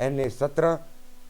NA-17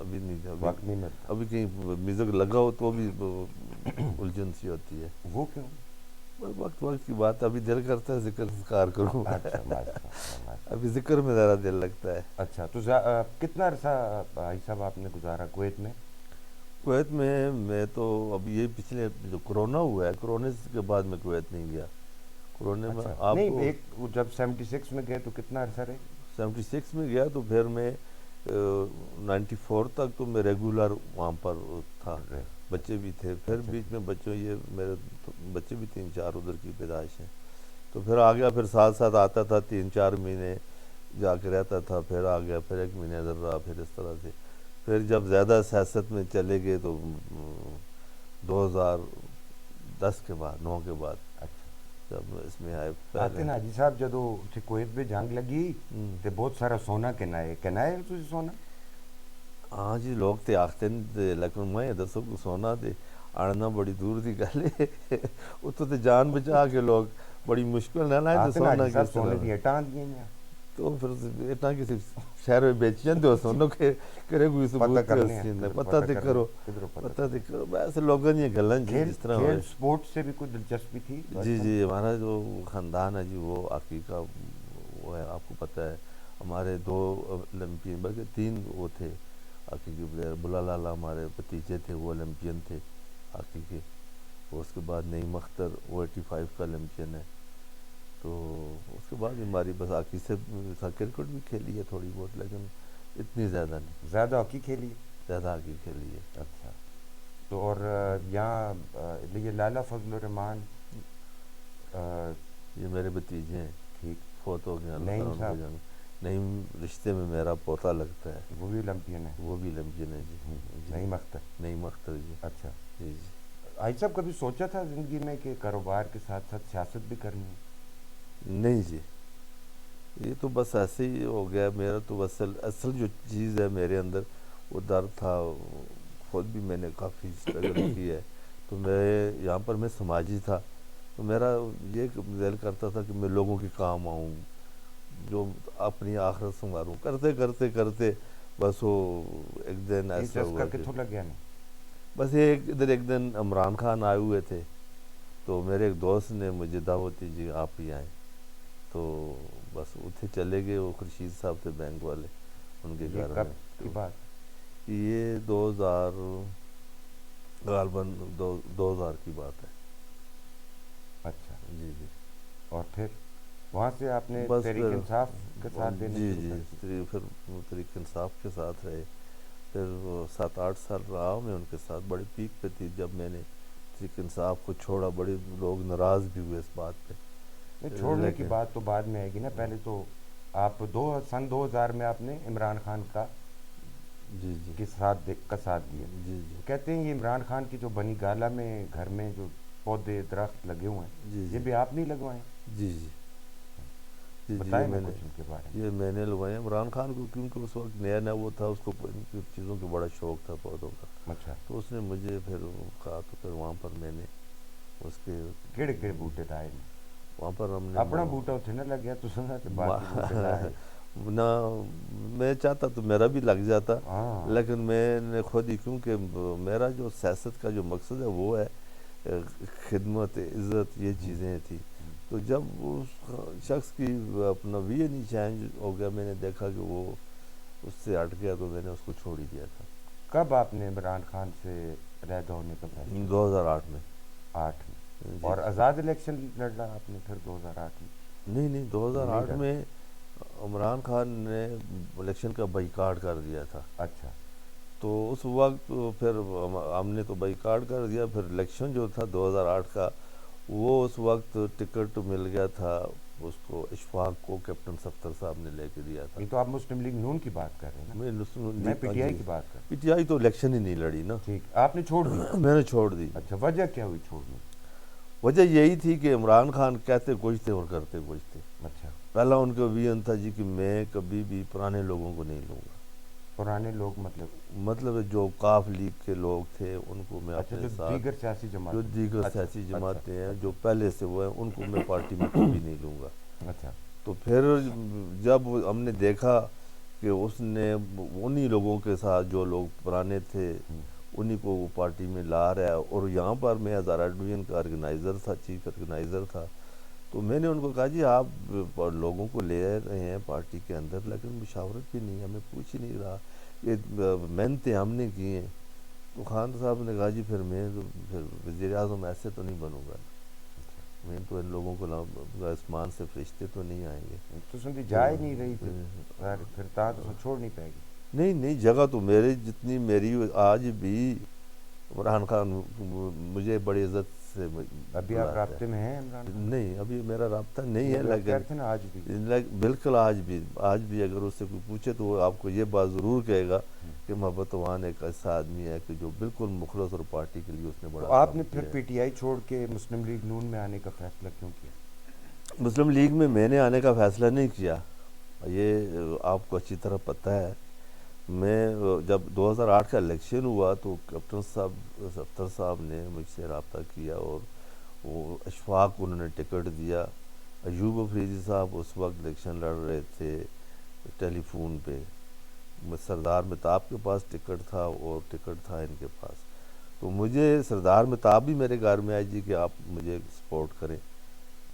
ابھی نہیں، وقت نہیں ملتا؟ ابھی کہیں میوزک لگا ہو تو بھی الجھن سی ہوتی ہے. وہ کیوں؟ وقت وقت کی بات، ابھی دل کرتا ہے ذکر اذکار کروں. اچھا ماشاء اللہ ماشاء ابھی ذکر میں ذرا دل لگتا ہے. اللہ. اچھا تو کتنا عرصہ بھائی صاحب آپ نے گزارا کویت میں؟ کویت میں تو اب یہ پچھلے جو کرونا ہوا ہے، کرونے کے بعد میں کویت نہیں گیا. کرونے میں اچھا آپ نہیں، کو ایک جب 76 میں گئے تو کتنا عرصہ رہے؟ 76 میں گیا تو پھر میں 94 تک تو میں ریگولر وہاں پر تھا. رہے؟ بچے بھی تھے، پھر اچھا بیچ میں بچوں، یہ میرے بچے بھی 3-4 ادھر کی پیدائش ہیں. تو پھر آ گیا، پھر ساتھ ساتھ آتا تھا 3-4 مہینے جا کے رہتا تھا، پھر آ گیا، پھر 1 مہینہ ادھر رہا، پھر اس طرح سے. پھر جب زیادہ سیاست میں چلے گئے تو 2010 کے بعد، 9 کے بعد اچھا. جب اس میں آئے آتے پہلے. نا حاجی صاحب جدو کویت میں جنگ لگی تے بہت سارا سونا کنائے تسی سونا؟ ہاں جی، لوگ تے آختے نہیں، لیکن میں دسو کو سونا تے آڑنا بڑی دور دی گل ہے. اتوں تے جان بچا کے لوگ بڑی مشکل نہ لائیں تے آتے نا سونا حاجی صاحب کس سونے طرح. دی اٹان دیاں ہیں. تو پھر اتنا کسی شہر میں بیچ جاندے ہو سونو کہ کرے کوئی پتہ ثبوت کرنے ہیں، پتہ تے کرو، کدھروں پتہ تے کرو. ویسے لوگوں نے گلاں جی کھیل جس طرح کھیل ہوئے. سپورٹ سے بھی کوئی دلچسپی تھی؟ جی جی، ہمارا جو خاندان ہے جی وہ عقیقہ وہ ہے، آپ کو پتہ ہے. ہمارے 2 اولمپئن، بلکہ 3 وہ تھے حقیقی پلیئر. بلا لالا ہمارے بھتیجے تھے، وہ اولمپئن تھے حقیقی. اس کے بعد نعیم اختر، وہ 85 کا اولمپئن ہے. تو اس کے بعد ہماری بس ہاکی سے کرکٹ بھی کھیلی ہے تھوڑی بہت، لیکن اتنی زیادہ نہیں. زیادہ ہاکی کھیلی؟ زیادہ ہاکی کھیلی ہے. اچھا. تو اور یہاں یہ لالا فضل الرحمان یہ میرے بھتیجے ہیں، ٹھیک. فوت ہو گئے، اللہ نعیم تعالیٰ ان کو صاحب جان. نعیم رشتے میں میرا پوتا لگتا ہے، وہ بھی اولمپئن ہے؟ وہ بھی اولمپئن ہے جی. جی نعیم اختر. نعیم اختر جی. اچھا. جی جی. حاج صاحب کبھی سوچا تھا زندگی میں کہ کاروبار کے ساتھ ساتھ سیاست بھی کرنی ہے؟ نہیں جی، یہ تو بس ایسے ہی ہو گیا. میرا تو اصل جو چیز ہے میرے اندر وہ ڈر تھا. خود بھی میں نے کافی اسٹرگل کی ہے. تو میں یہاں پر میں سماجی تھا، تو میرا یہ دل کرتا تھا کہ میں لوگوں کے کام آؤں، جو اپنی آخرت سنواروں. کرتے کرتے کرتے بس وہ ایک دن یہ ایسا ہوا چسکا کہ کتوں لگ گیا نا؟ بس ایک دن عمران خان آئے ہوئے تھے، تو میرے ایک دوست نے مجھے دعوت دی، جی آپ ہی آئیں. تو بس اتھے چلے گئے. وہ خورشید صاحب تھے بینک والے، ان کے یہ گھر کب میں. کی بات؟ یہ 2000 غالباً 2000 کی بات ہے. اچھا. جی جی. اور پھر وہاں سے آپ نے بس تحریک پھر انصاف کے ساتھ دینے جی شروع جی، کر دی؟ پھر تحریک انصاف کے ساتھ رہے. پھر 7-8 سال رہا میں ان کے ساتھ. بڑی پیک پہ تھی جب میں نے تحریک انصاف کو چھوڑا. بڑے لوگ ناراض بھی ہوئے اس بات پہ. نہیں، چھوڑنے کی لیکن بات تو بعد میں آئے گی نا. پہلے تو آپ سن 2000 میں آپ نے عمران خان جی جی کا ساتھ دیا. جی جی کہتے ہیں یہ عمران خان کی جو بنی گالا میں گھر میں جو پودے درخت لگے ہوئے ہیں، جی یہ جی بھی آپ نہیں لگوائے؟ جی جی جی جی، بتائیں نا کچھ ان کے بارے میں. یہ میں نے لگوائے عمران خان کو، کیونکہ اس وقت نیا نیا وہ تھا، اس کو ان کی چیزوں کا بڑا شوق تھا، پودوں کا. اچھا. تو اس نے مجھے پھر کہا، تو پھر وہاں پر میں نے اس کے کیڑے کیڑے بوٹے لائے نے؟ وہاں پر ہم نے اپنا بوٹا اتنے نہ لگ گیا تو سنا کہ باقی بوٹے لائے؟ نہ میں چاہتا تو میرا بھی لگ جاتا، ہاں. لیکن میں نے خود ہی، کیونکہ میرا جو سیاست کا جو مقصد ہے وہ ہے خدمت، عزت، یہ چیزیں تھیں. تو جب اس شخص کی اپنا وی نہیں چینج ہو گیا، میں نے دیکھا کہ وہ اس سے ہٹ گیا، تو میں نے اس کو چھوڑ ہی دیا تھا. کب آپ نے عمران خان سے علیحدہ ہونے کا فیصلہ؟ 2008 میں. 8 میں. جی اور آزاد الیکشن لڑا آپ نے پھر 2008 میں؟ نہیں، 2008 نہیں میں عمران خان نے الیکشن کا بائیکاٹ کر دیا تھا. اچھا. تو اس وقت پھر ہم نے تو بائیکاٹ کر دیا. پھر الیکشن جو تھا 2008 کا، وہ اس وقت ٹکٹ مل گیا تھا اس کو، اشفاق کو، کیپٹن صفدر صاحب نے لے کے دیا تھا. یہ تو آپ مسلم لیگ نون کی بات کر رہے ہیں نا؟ میں پی ٹی آئی کی بات کر رہا پی ٹی آئی تو الیکشن ہی نہیں لڑی نا. ہوں. ٹھیک، آپ نے چھوڑ دی؟ میں نے چھوڑ دی. اچھا، وجہ کیا ہوئی چھوڑنے؟ وجہ یہی تھی کہ عمران خان کہتے کچھ تھے اور کرتے کچھ تھے. اچھا. پہلا ان کا ویژن تھا جی کہ میں کبھی بھی پرانے لوگوں کو نہیں لوں گا. پرانے لوگ مطلب جو کاف لیگ کے لوگ تھے ان کو میں اچھا، اپنے جو ساتھ، دیگر سیاسی جماعت، جو دیگر سیاسی جماعتیں ہیں جو پہلے سے وہ ہیں، ان کو میں پارٹی میں کبھی نہیں لوں گا. اچھا. تو پھر جب ہم نے دیکھا کہ کہ اس نے انہی لوگوں کے ساتھ جو لوگ پرانے تھے انہی کو وہ پارٹی میں لا رہا ہے. اور یہاں پر میں ہزارہ ڈویژن کا آرگنائزر تھا, چیف آرگنائزر تھا. تو میں نے ان کو کہا جی آپ لوگوں کو لے رہے ہیں پارٹی کے اندر لیکن مشاورت بھی نہیں, ہمیں پوچھ ہی نہیں رہا, یہ محنتیں ہم نے کی ہیں. تو خان صاحب نے کہا جی پھر وزیر اعظم ایسے تو نہیں بنوں گا, میں تو ان لوگوں کو آسمان سے فرشتے تو نہیں آئیں گے. تو سن جا ہی نہیں رہی پھر تا تو چھوڑ نہیں پائے گی. نہیں جگہ تو میری جتنی میری آج بھی عمران خان مجھے بڑی عزت سے ابھی آپ رابطے میں ہیں عمران خان؟ نہیں ابھی میرا رابطہ نہیں ہے, لیکن آج بھی بالکل آج بھی اگر اس سے کوئی پوچھے تو وہ آپ کو یہ بات ضرور کہے گا کہ محبت وان ایک ایسا آدمی ہے کہ جو بالکل مخلص اور پارٹی کے لیے اس نے بڑا. آپ نے پھر پی ٹی آئی چھوڑ کے مسلم لیگ نون میں آنے کا فیصلہ کیوں کیا؟ مسلم لیگ میں نے آنے کا فیصلہ نہیں کیا, یہ آپ کو اچھی طرح پتہ ہے. میں جب 2008 کا الیکشن ہوا تو کیپٹن صفدر صاحب نے مجھ سے رابطہ کیا اور وہ اشفاق انہوں نے ٹکٹ دیا. ایوب افریدی صاحب اس وقت الیکشن لڑ رہے تھے ٹیلی فون پہ, سردار مہتاب کے پاس ٹکٹ تھا اور ٹکٹ تھا ان کے پاس. تو مجھے سردار مہتاب بھی میرے گھر میں آئی جی کہ آپ مجھے سپورٹ کریں.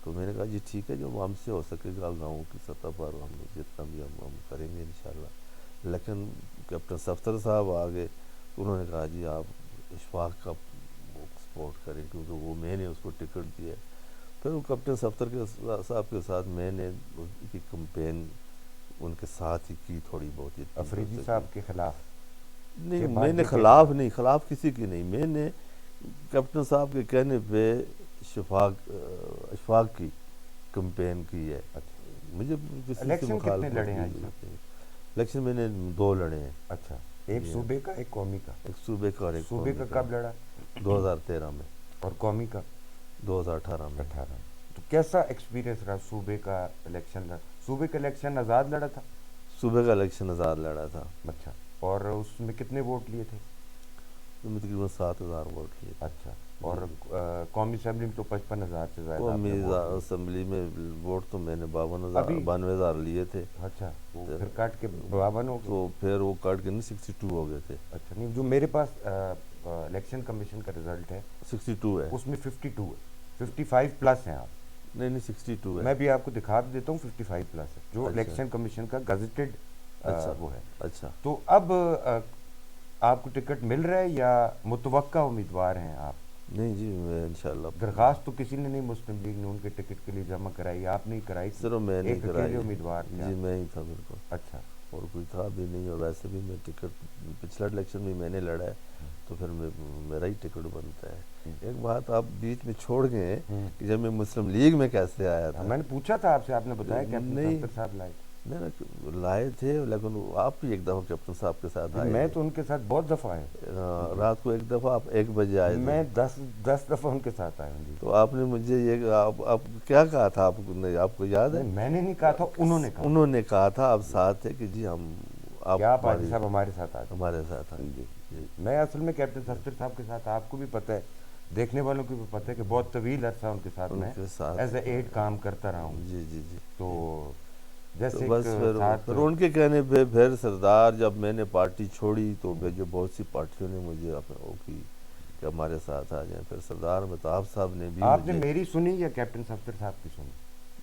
تو میں نے کہا جی ٹھیک ہے جو ہم سے ہو سکے گا گاؤں کی سطح پر ہم جتنا بھی ہم کریں گے انشاءاللہ. لیکن کیپٹن صفدر صاحب آگے انہوں نے کہا جی آپ اشفاق کا سپورٹ کریں کیونکہ وہ میں نے اس کو ٹکٹ دیا. پھر وہ کیپٹن صفدر صاحب کے ساتھ میں نے ان کی کمپین ان کے ساتھ ہی کی تھوڑی بہت. افریدی صاحب کے خلاف نہیں, میں نے خلاف کسی کی نہیں, میں نے کیپٹن صاحب کے کہنے پہ اشفاق کی کمپین کی ہے. مجھے کسی سے مخالفت نہیں. الیکشن میں نے 2 لڑے ہیں. اچھا, ایک صوبے کا ایک قومی کا. ایک صوبے کا اور ایک صوبے کا کب لڑا؟ 2013 میں. اور قومی کا 2018 میں. تو کیسا ایکسپیرینس رہا صوبے کا الیکشن لڑا؟ صوبے کا الیکشن آزاد لڑا تھا؟ صوبے کا الیکشن آزاد لڑا تھا. اچھا, اور اس میں کتنے ووٹ لیے تھے؟ تقریباً 7,000 ووٹ لیے. اچھا, اور قومی اسمبلی میں تو 55,000 سے زیادہ. قومی اسمبلی میں ووٹ تو میں نے 92,000 لیے تھے. اچھا, وہ پھر کاٹ کے 52 ہو گئے. تو پھر وہ کاٹ کے 62 ہو گئے تھے. اچھا, نہیں جو میرے پاس الیکشن کمیشن کا رزلٹ ہے 62 ہے, اس میں 52 ہے. 55 پلس ہیں آپ. نہیں 62 ہے. میں بھی آپ کو دکھا دیتا ہوں 55 پلس ہے جو الیکشن کمیشن کا گزٹڈ وہ ہے. اچھا, تو اب آپ کو ٹکٹ مل رہا ہے یا متوقع امیدوار ہیں آپ؟ نہیں جی, میں انشاءاللہ درخواست تو کسی نے نہیں مسلم لیگ نون کے ٹکٹ کے لیے جمع کرائی, آپ نے ہی کرائی؟ صرف میں نے کرائی. امیدوار جی میں ہی تھا بالکل. اچھا, اور کوئی تھا بھی نہیں, اور ویسے بھی میں ٹکٹ پچھلا الیکشن بھی میں نے لڑا ہے تو پھر میرا ہی ٹکٹ بنتا ہے. ایک بات آپ بیچ میں چھوڑ گئے کہ جب میں مسلم لیگ میں کیسے آیا تھا. میں نے پوچھا تھا آپ سے, آپ نے بتایا کیپٹن صفدر صاحب لائے تھے. میں نے لائے تھے لیکن آپ بھی ایک دفعہ کیپٹن صاحب کے ساتھ آئے. میں تو ان کے ساتھ بہت دفعہ آئے. رات کو ایک دفعہ آپ 1 بجے آئے تھے. میں 10 دفعہ ان کے ساتھ آیا ہوں. تو آپ نے مجھے یہ آپ کیا کہا تھا, آپ کو یاد ہے؟ میں نے نہیں کہا تھا, انہوں نے کہا تھا آپ ساتھ تھے کہ جی ہم آپ صاحب ہمارے ساتھ آئے. ہمارے ساتھ آئے. جی, میں اصل میں کیپٹن صفدر صاحب کے ساتھ, آپ کو بھی پتہ ہے, دیکھنے والوں کو بھی پتہ ہے کہ بہت طویل عرصہ ان کے ساتھ میں ایز اے ایڈ کام کرتا رہا ہوں. جی جی جی. تو جیسے بس پھر ان کے کہنے پہ پھر سردار جب میں نے پارٹی چھوڑی تو پھر جو بہت سی پارٹیوں نے مجھے وہ کی کہ ہمارے ساتھ آ جائیں. پھر سردار مہتاب صاحب نے بھی. آپ نے میری سنی یا کیپٹن صفدر صاحب کی سنی؟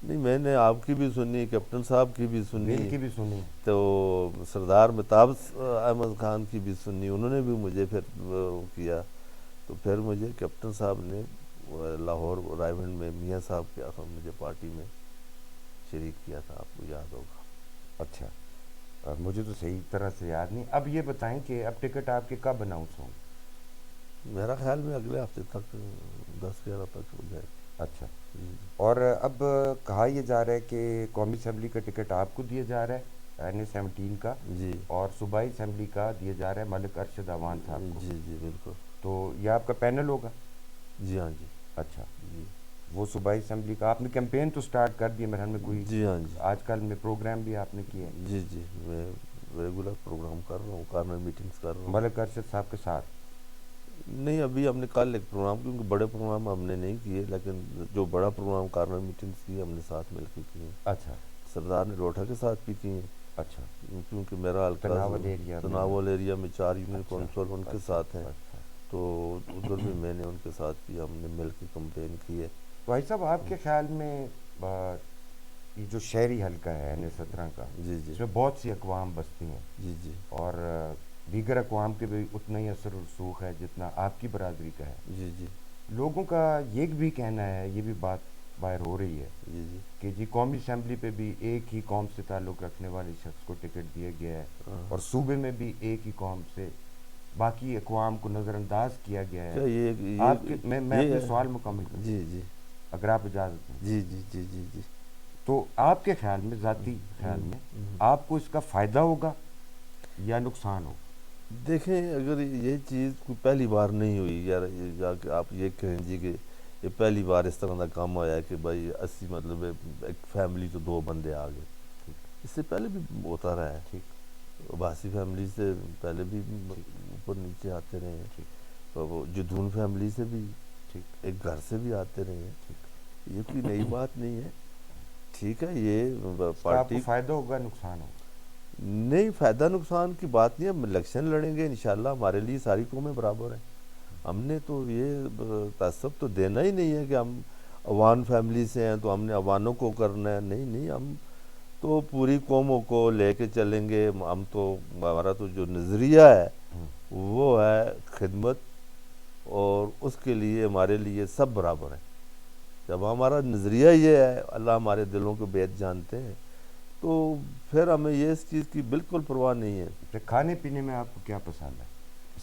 نہیں, میں نے آپ کی بھی سنی, کیپٹن صاحب کی بھی سنی, تو سردار مہتاب احمد خان کی بھی سنی, انہوں نے بھی مجھے پھر کیا. تو پھر مجھے کیپٹن صاحب نے لاہور رائیونڈ میں میاں صاحب کے مجھے پارٹی میں شریک کیا تھا, آپ کو یاد ہوگا. اچھا, مجھے تو صحیح طرح سے یاد نہیں. اب یہ بتائیں کہ اب ٹکٹ آپ کے کب اناؤنس ہوں گے؟ میرا خیال میں اگلے ہفتے تک 10-11 تک ہو جائے. اچھا, اور اب کہا یہ جا رہا ہے کہ قومی اسمبلی کا ٹکٹ آپ کو دیا جا رہا ہے NA-17 کا, جی, اور صوبائی اسمبلی کا دیا جا رہا ہے ملک ارشد اعوان صاحب کو. جی جی بالکل. تو یہ آپ کا پینل ہوگا؟ جی ہاں جی. اچھا جی, وہ صوبائی اسمبلی کا آپ نے کیمپین تو سٹارٹ کر دی ہے میرے خیال میں کوئی؟ جی ہاں جی. آج کل میں پروگرام بھی آپ نے کیے ہیں؟ جی جی, میں ریگولر پروگرام کر رہا ہوں, کارنر میٹنگز کر رہا ہوں. ملک ارشد صاحب کے ساتھ نہیں, ابھی ہم نے کل ایک پروگرام, کیونکہ بڑے پروگرام ہم نے نہیں کیے, لیکن جو بڑا پروگرام کارنر میٹنگز کی ہم نے ساتھ مل کے کیے. اچھا, سردار نے روٹھا کے ساتھ بھی کیے ہیں, اچھا، کیونکہ میرا حلقہ تناول ایریا میں؟ تناول ایریا میں 4 یونین اچھا کونسل ان کے اچھا ساتھ ہیں، اچھا۔ تو ادھر بھی میں نے ان کے ساتھ بھی ہم نے مل کے کمپین کی ہے۔ تو بھائی صاحب آپ کے خیال میں یہ جو شہری حلقہ ہے N17 کا، جی جی اس میں بہت سی اقوام بستی ہیں، جی جی اور دیگر اقوام کے بھی اتنا ہی اثر و رسوخ ہے جتنا آپ کی برادری کا ہے۔ جی جی لوگوں کا یہ بھی کہنا ہے، یہ بھی بات باہر ہو رہی ہے جی جی کہ جی قومی اسمبلی پہ بھی ایک ہی قوم سے تعلق رکھنے والے شخص کو ٹکٹ دیا گیا ہے، اور صوبے میں بھی ایک ہی قوم سے باقی اقوام کو نظر انداز کیا گیا ہے۔ کیا آپ کے میں یہ اپنی سوال مکمل کروں جی جی اگر آپ اجازت دیں جی جی جی جی جی تو؟ آپ کے خیال میں، ذاتی خیال میں، آپ کو اس کا فائدہ ہوگا یا نقصان ہوگا؟ دیکھیں، اگر یہ چیز کوئی پہلی بار نہیں ہوئی یار، جا کے آپ یہ کہیں جی کہ یہ پہلی بار اس طرح کا کام ہوا ہے کہ بھائی مطلب ایک فیملی تو 2 بندے آ گئے، ٹھیک اس سے پہلے بھی ہوتا رہا ہے، ٹھیک عباسی فیملی سے پہلے بھی ٹھیک اوپر نیچے آتے رہے ہیں، ٹھیک اور وہ جدون فیملی سے بھی ٹھیک ایک گھر سے بھی آتے رہے ہیں، ٹھیک۔ یہ کوئی نئی بات نہیں ہے، ٹھیک ہے۔ یہ اس کا آپ کو پارٹی فائدہ ہوگا، نقصان ہوگا؟ نہیں، فائدہ نقصان کی بات نہیں ہے، ہم الیکشن لڑیں گے انشاءاللہ، ہمارے لیے ساری قومیں برابر ہیں، ہم نے تو یہ تعصب تو دینا ہی نہیں ہے کہ ہم عوان فیملی سے ہیں تو ہم نے عوانوں کو کرنا ہے، نہیں نہیں، ہم تو پوری قوموں کو لے کے چلیں گے، ہم تو ہمارا تو جو نظریہ ہے وہ ہے خدمت، اور اس کے لیے ہمارے لیے سب برابر ہیں۔ جب ہمارا نظریہ یہ ہے، اللہ ہمارے دلوں کے بیت جانتے ہیں، تو پھر ہمیں یہ اس چیز کی بالکل پرواہ نہیں ہے۔ تو کھانے پینے میں آپ کو کیا پسند ہے؟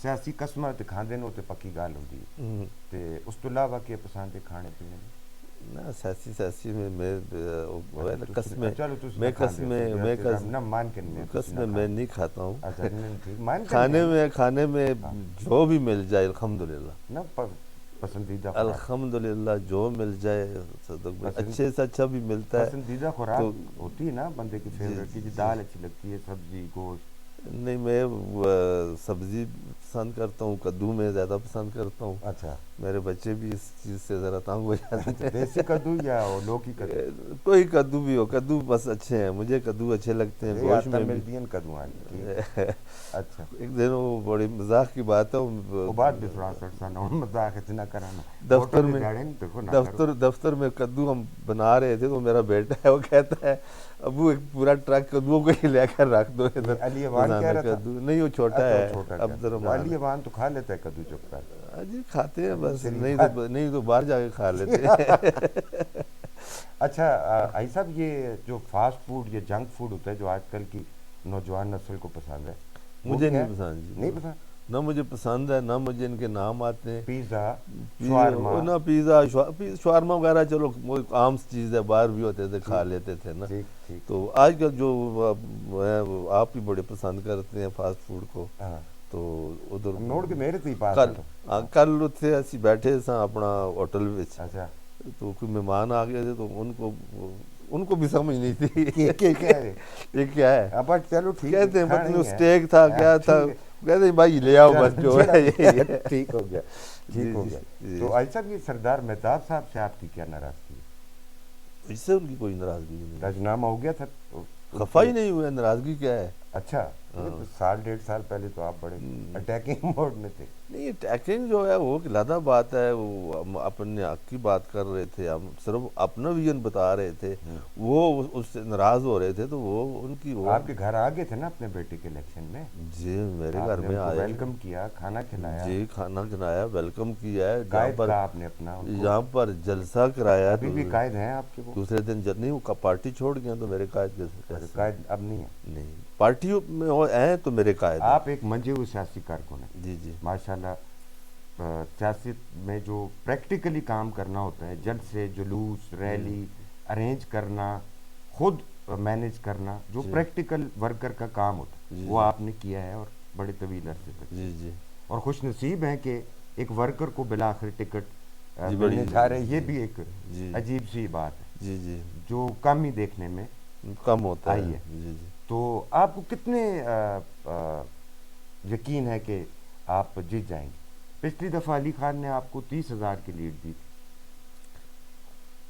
سیاسی قسمہ تے کھاندے نو تے پکی گال ہوندی ہے، تے اس تو علاوہ کیا پسند ہے کھانے پینے میں؟ نہ سیاسی میں چلو تسی نہ کھاندے ہو، نہ مان کے نہیں تسی نہ قسمیں میں کھاندے نہیں کھاتا ہوں، ہو۔ اچھا نہیں ٹھیک، مان کے کھانے میں ہاں، جو بھی مل جائے الحمدللہ، نہ پسندیدہ خوراک، الحمدللہ جو مل جائے صدق بھائی، اچھے سے اچھا بھی ملتا ہے پسندیدہ تو خوراک ہوتی ہے نا بندے کی جی فیوریٹ، کی جی جی دال اچھی لگتی ہے، سبزی، گوشت؟ نہیں، میں سبزی پسند کرتا ہوں، کدو میں زیادہ پسند کرتا ہوں، اچھا میرے بچے بھی اس چیز سے ذرا تنگ ہو جاتے اچھا، ہیں۔ دیسی کدو یا لوکی کدو؟ کوئی کدو بھی ہو، کدو بس اچھے ہیں، مجھے کدو اچھے لگتے ہیں یہ گوشت آتا میں بھی۔ ملدین کدو آنی، ٹھیک ہے، اچھا۔ ایک دن وہ بڑی مذاق کی بات ہے، وہ بات بھی تھوڑا سا مذاق اتنا کرانا، دفتر ہوٹل میں جاڑے نہیں دیکھو نہ کرو۔ دفتر میں کدو ہم بنا رہے تھے، تو میرا بیٹا ہے وہ کہتا ہے ابو ایک پورا ٹرک کدوؤں کو ہی لے کر رکھ دو ادھر، یہ علی اوان کہہ روزانہ رہا تھا؟ کدو نہیں، وہ چھوٹا اچھا وہ ہے چھوٹا عبد کہتا، وہ الرحمان۔ علی اوان تو کھا لیتا ہے کدو چپ کر؟ جی کھاتے ہیں بس، شریف نہیں تو باہر جا کے کھا لیتے ہیں۔ اچھا آئی صاحب، یہ جو فاسٹ فوڈ یا جنک فوڈ ہوتا ہے جو آج کل کی نوجوان نسل کو پسند ہے، وہ مجھے بھی ہے؟ نہیں پسند جی، نہیں پسند؟ نہ مجھے پسند ہے، نہ مجھے ان کے نام آتے ہیں، پیزا، شوارما؟ نہ پیزا شوارما وغیرہ چلو وہ عام چیز ہے، باہر بھی ہوتے تھے کھا ٹھیک لیتے تھے نا، ٹھیک ٹھیک تو آج کل جو ہے وہ آپ بھی بڑے پسند کرتے ہیں فاسٹ فوڈ کو، ہاں، تو ادھر نوڑ کے میرے تھی پاس کل ہٹو۔ کل اتنے اسی بیٹھے سا اپنا ہوٹل وچ، اچھا، تو کوئی مہمان آ گئے تھے، تو ان کو بھی سمجھ نہیں تھی کیا کہہ رہے؟ یہ کیا ہے، اب چلو ٹھیک ہے، کہتے ہیں پتہ کھانا نہیں ہی ہے، اسٹیک تھا کیا تھا، ٹھیک ہے، کہتے ہیں بھائی لے آؤ بس جو جڑا ہے بھی یہ ہے، ہے۔ ٹھیک ہو گیا، جی ٹھیک ہو جی گیا۔ جی، تو آئی صاحب یہ سردار مہتاب صاحب سے آپ کی کیا ناراضگی ہے؟ اس سے ان کی کوئی ناراضگی نہیں ہے، راجنامہ ہو گیا تھا ان خفا کے؟ ہی نہیں ہوئے، ناراضگی کیا ہے۔ اچھا، یہ تو سال 1.5 سال پہلے تو آپ بڑے اٹیکنگ موڈ میں تھے۔ نہیں، اٹیکنگ جو ہے وہ علیحدہ بات ہے، وہ ہم اپنے حق کی بات کر رہے تھے، ہم صرف اپنا ویژن بتا رہے تھے، وہ اس سے ناراض ہو رہے تھے، تو وہ ان کی وہ آپ کے گھر آگے تھے نا اپنے بیٹے کے الیکشن میں؟ جی میرے آپ گھر نے میں ان کو آئے، ویلکم کیا، کھانا کھلایا، جی کھانا کھلایا، ویلکم کیا ہے، قائد کہا آپ نے اپنا ان کو؟ یہاں پر جلسہ کرایا، ابھی بھی قائد ہیں آپ کے وہ؟ دوسرے دن نہیں، وہ پارٹی چھوڑ گئے تو میرے قائد کیسے؟ قائد اب نہیں ہے؟ نہیں، پارٹیوں میں ہیں تو میرے قائد ہیں۔ آپ ایک منجے ہوئے سیاسی کارکن ہیں جی جی ماشاءاللہ۔ سیاست میں جو پریکٹیکلی کام کرنا ہوتا ہے، جلسے، جلوس، ریلی ارینج کرنا، خود مینیج کرنا، جو جی پریکٹیکل ورکر کا کام ہوتا ہے، جی وہ آپ نے کیا ہے، اور بڑے طویل عرصے تک جی کیا، جی اور خوش نصیب ہیں کہ ایک ورکر کو بالآخر ٹکٹ جی بڑی ملنے جا رہے ہیں، یہ بھی ایک جی عجیب سی بات ہے جی جی جو کم ہی دیکھنے میں کم ہوتا آئی ہے، ہے۔ جی جی۔ تو آپ کو کتنے یقین ہے کہ آپ جیت جائیں گے؟ پچھلی دفعہ علی خان نے آپ کو 30,000 کی لیڈ دی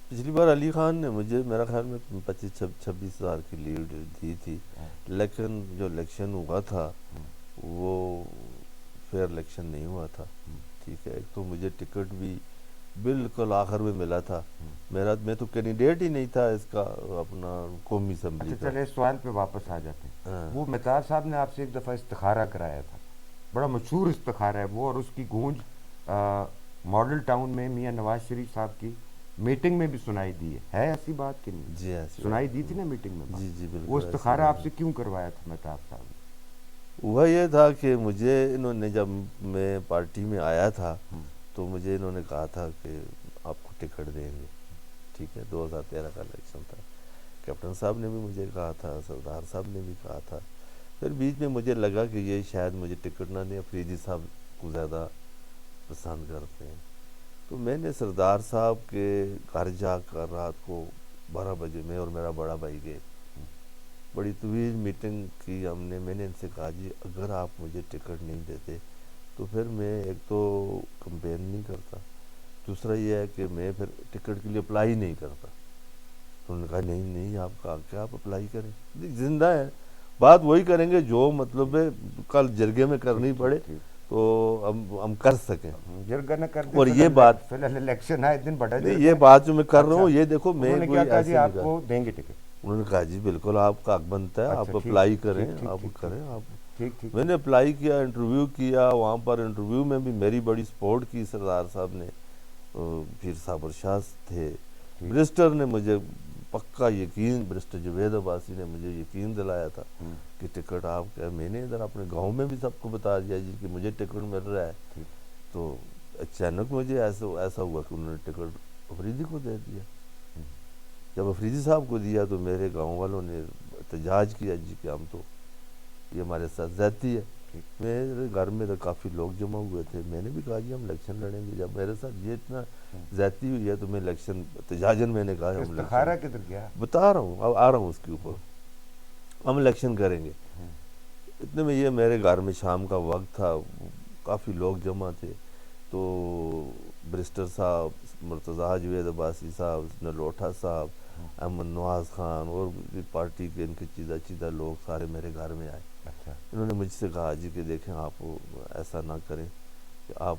تھی۔ پچھلی بار علی خان نے مجھے میرا خیال میں 25-26 ہزار کی لیڈ دی تھی، لیکن جو الیکشن ہوا تھا وہ فیئر الیکشن نہیں ہوا تھا، ٹھیک ہے. ایک تو مجھے ٹکٹ بھی بالکل آخر میں ملا تھا، میں تو کینڈیڈیٹ ہی نہیں تھا اس کا اپنا قومی اسمبلی اچھا کا. چلے اس سوال پہ واپس آ جاتے ہیں. وہ مطار صاحب نے آپ سے ایک دفعہ استخارہ کرایا تھا، بڑا مشہور استخارہ ہے وہ، اور اس کی گونج ماڈل ٹاؤن میں میاں نواز شریف صاحب کی میٹنگ میں بھی سنائی دی ہے ایسی بات کہ نہیں؟ جی ایسی سنائی بات دی تھی نا میٹنگ میں جی بات. جی وہ بالکل ایسی استخارہ بات آپ سے کیوں کروایا تھا مطار صاحب نے؟ ہوا یہ تھا کہ مجھے انہوں نے جب میں پارٹی میں آیا تھا تو مجھے انہوں نے کہا تھا کہ آپ کو ٹکٹ دیں گے، ٹھیک ہے. 2013 کا الیکشن تھا، کیپٹن صاحب نے بھی مجھے کہا تھا، سردار صاحب نے بھی کہا تھا. پھر بیچ میں مجھے لگا کہ یہ شاید مجھے ٹکٹ نہ دیں، افریدی صاحب کو زیادہ پسند کرتے ہیں. تو میں نے سردار صاحب کے گھر جا کر رات کو 12 بجے میں اور میرا بڑا بھائی گئے، بڑی طویل میٹنگ کی ہم نے. میں نے ان سے کہا جی اگر آپ مجھے ٹکٹ نہیں دیتے تو پھر میں ایک تو کمپین نہیں کرتا، دوسرا یہ ہے کہ میں پھر ٹکٹ کے لیے اپلائی نہیں کرتا. تو انہوں نے کہا نہیں نہیں آپ کہا کہ آپ اپلائی کریں، زندہ ہیں، بات وہی کریں گے جو مطلب ہے کل جرگے میں کرنی پڑے تو ہم کر سکیں. جرگہ نہ کر دیں، اور یہ بات فی الحال الیکشن آئے دن بڑھا نہیں، جاتا یہ ہے. بات جو میں کر رہا اچھا ہوں یہ دیکھو میں انہوں نے کیا کوئی کہا ایسے جی نہیں آپ کہا. کو دیں گے ٹکٹ؟ انہوں نے کہا جی بالکل آپ کا حق بنتا ہے، اچھا آپ ٹھیک اپلائی کریں، ٹھیک ٹھیک آپ ٹھیک کریں. آپ ٹھیک ٹھیک میں نے اپلائی کیا، انٹرویو کیا، وہاں پر انٹرویو میں بھی میری بڑی سپورٹ کی سردار صاحب نے، پھر صابر شاہ تھے، برسٹر نے مجھے پکا یقین، برسٹر جوید عباسی نے مجھے یقین دلایا تھا کہ ٹکٹ آپ کا. میں نے ادھر اپنے گاؤں میں بھی سب کو بتا دیا جی کہ مجھے ٹکٹ مل رہا ہے. تو اچانک مجھے ایسا ہوا کہ انہوں نے ٹکٹ افریدی کو دے دیا. جب افریدی صاحب کو دیا تو میرے گاؤں والوں نے احتجاج کیا جی کہ ہم تو یہ ہمارے ساتھ زیادتی ہے. میرے گھر میں تو کافی لوگ جمع ہوئے تھے، میں نے بھی کہا جی ہم الیکشن لڑیں گے، جب میرے ساتھ یہ اتنا زیادتی ہوئی ہے تو میں الیکشن احتجاجاً میں نے کہا ہم الیکشن استخارہ کدھر گیا؟ بتا رہا ہوں، اب آ رہا ہوں اس کے اوپر، ہم الیکشن کریں گے. اتنے میں یہ میرے گھر میں شام کا وقت تھا، کافی لوگ جمع تھے. تو برسٹر صاحب، مرتضیٰ جوید عباسی صاحب، نلوٹھا صاحب، احمد نواز خان اور پارٹی کے ان کے چیدہ لوگ سارے میرے گھر میں آئے. انہوں نے مجھ سے کہا جی کہ دیکھیں آپ ایسا نہ کریں کہ آپ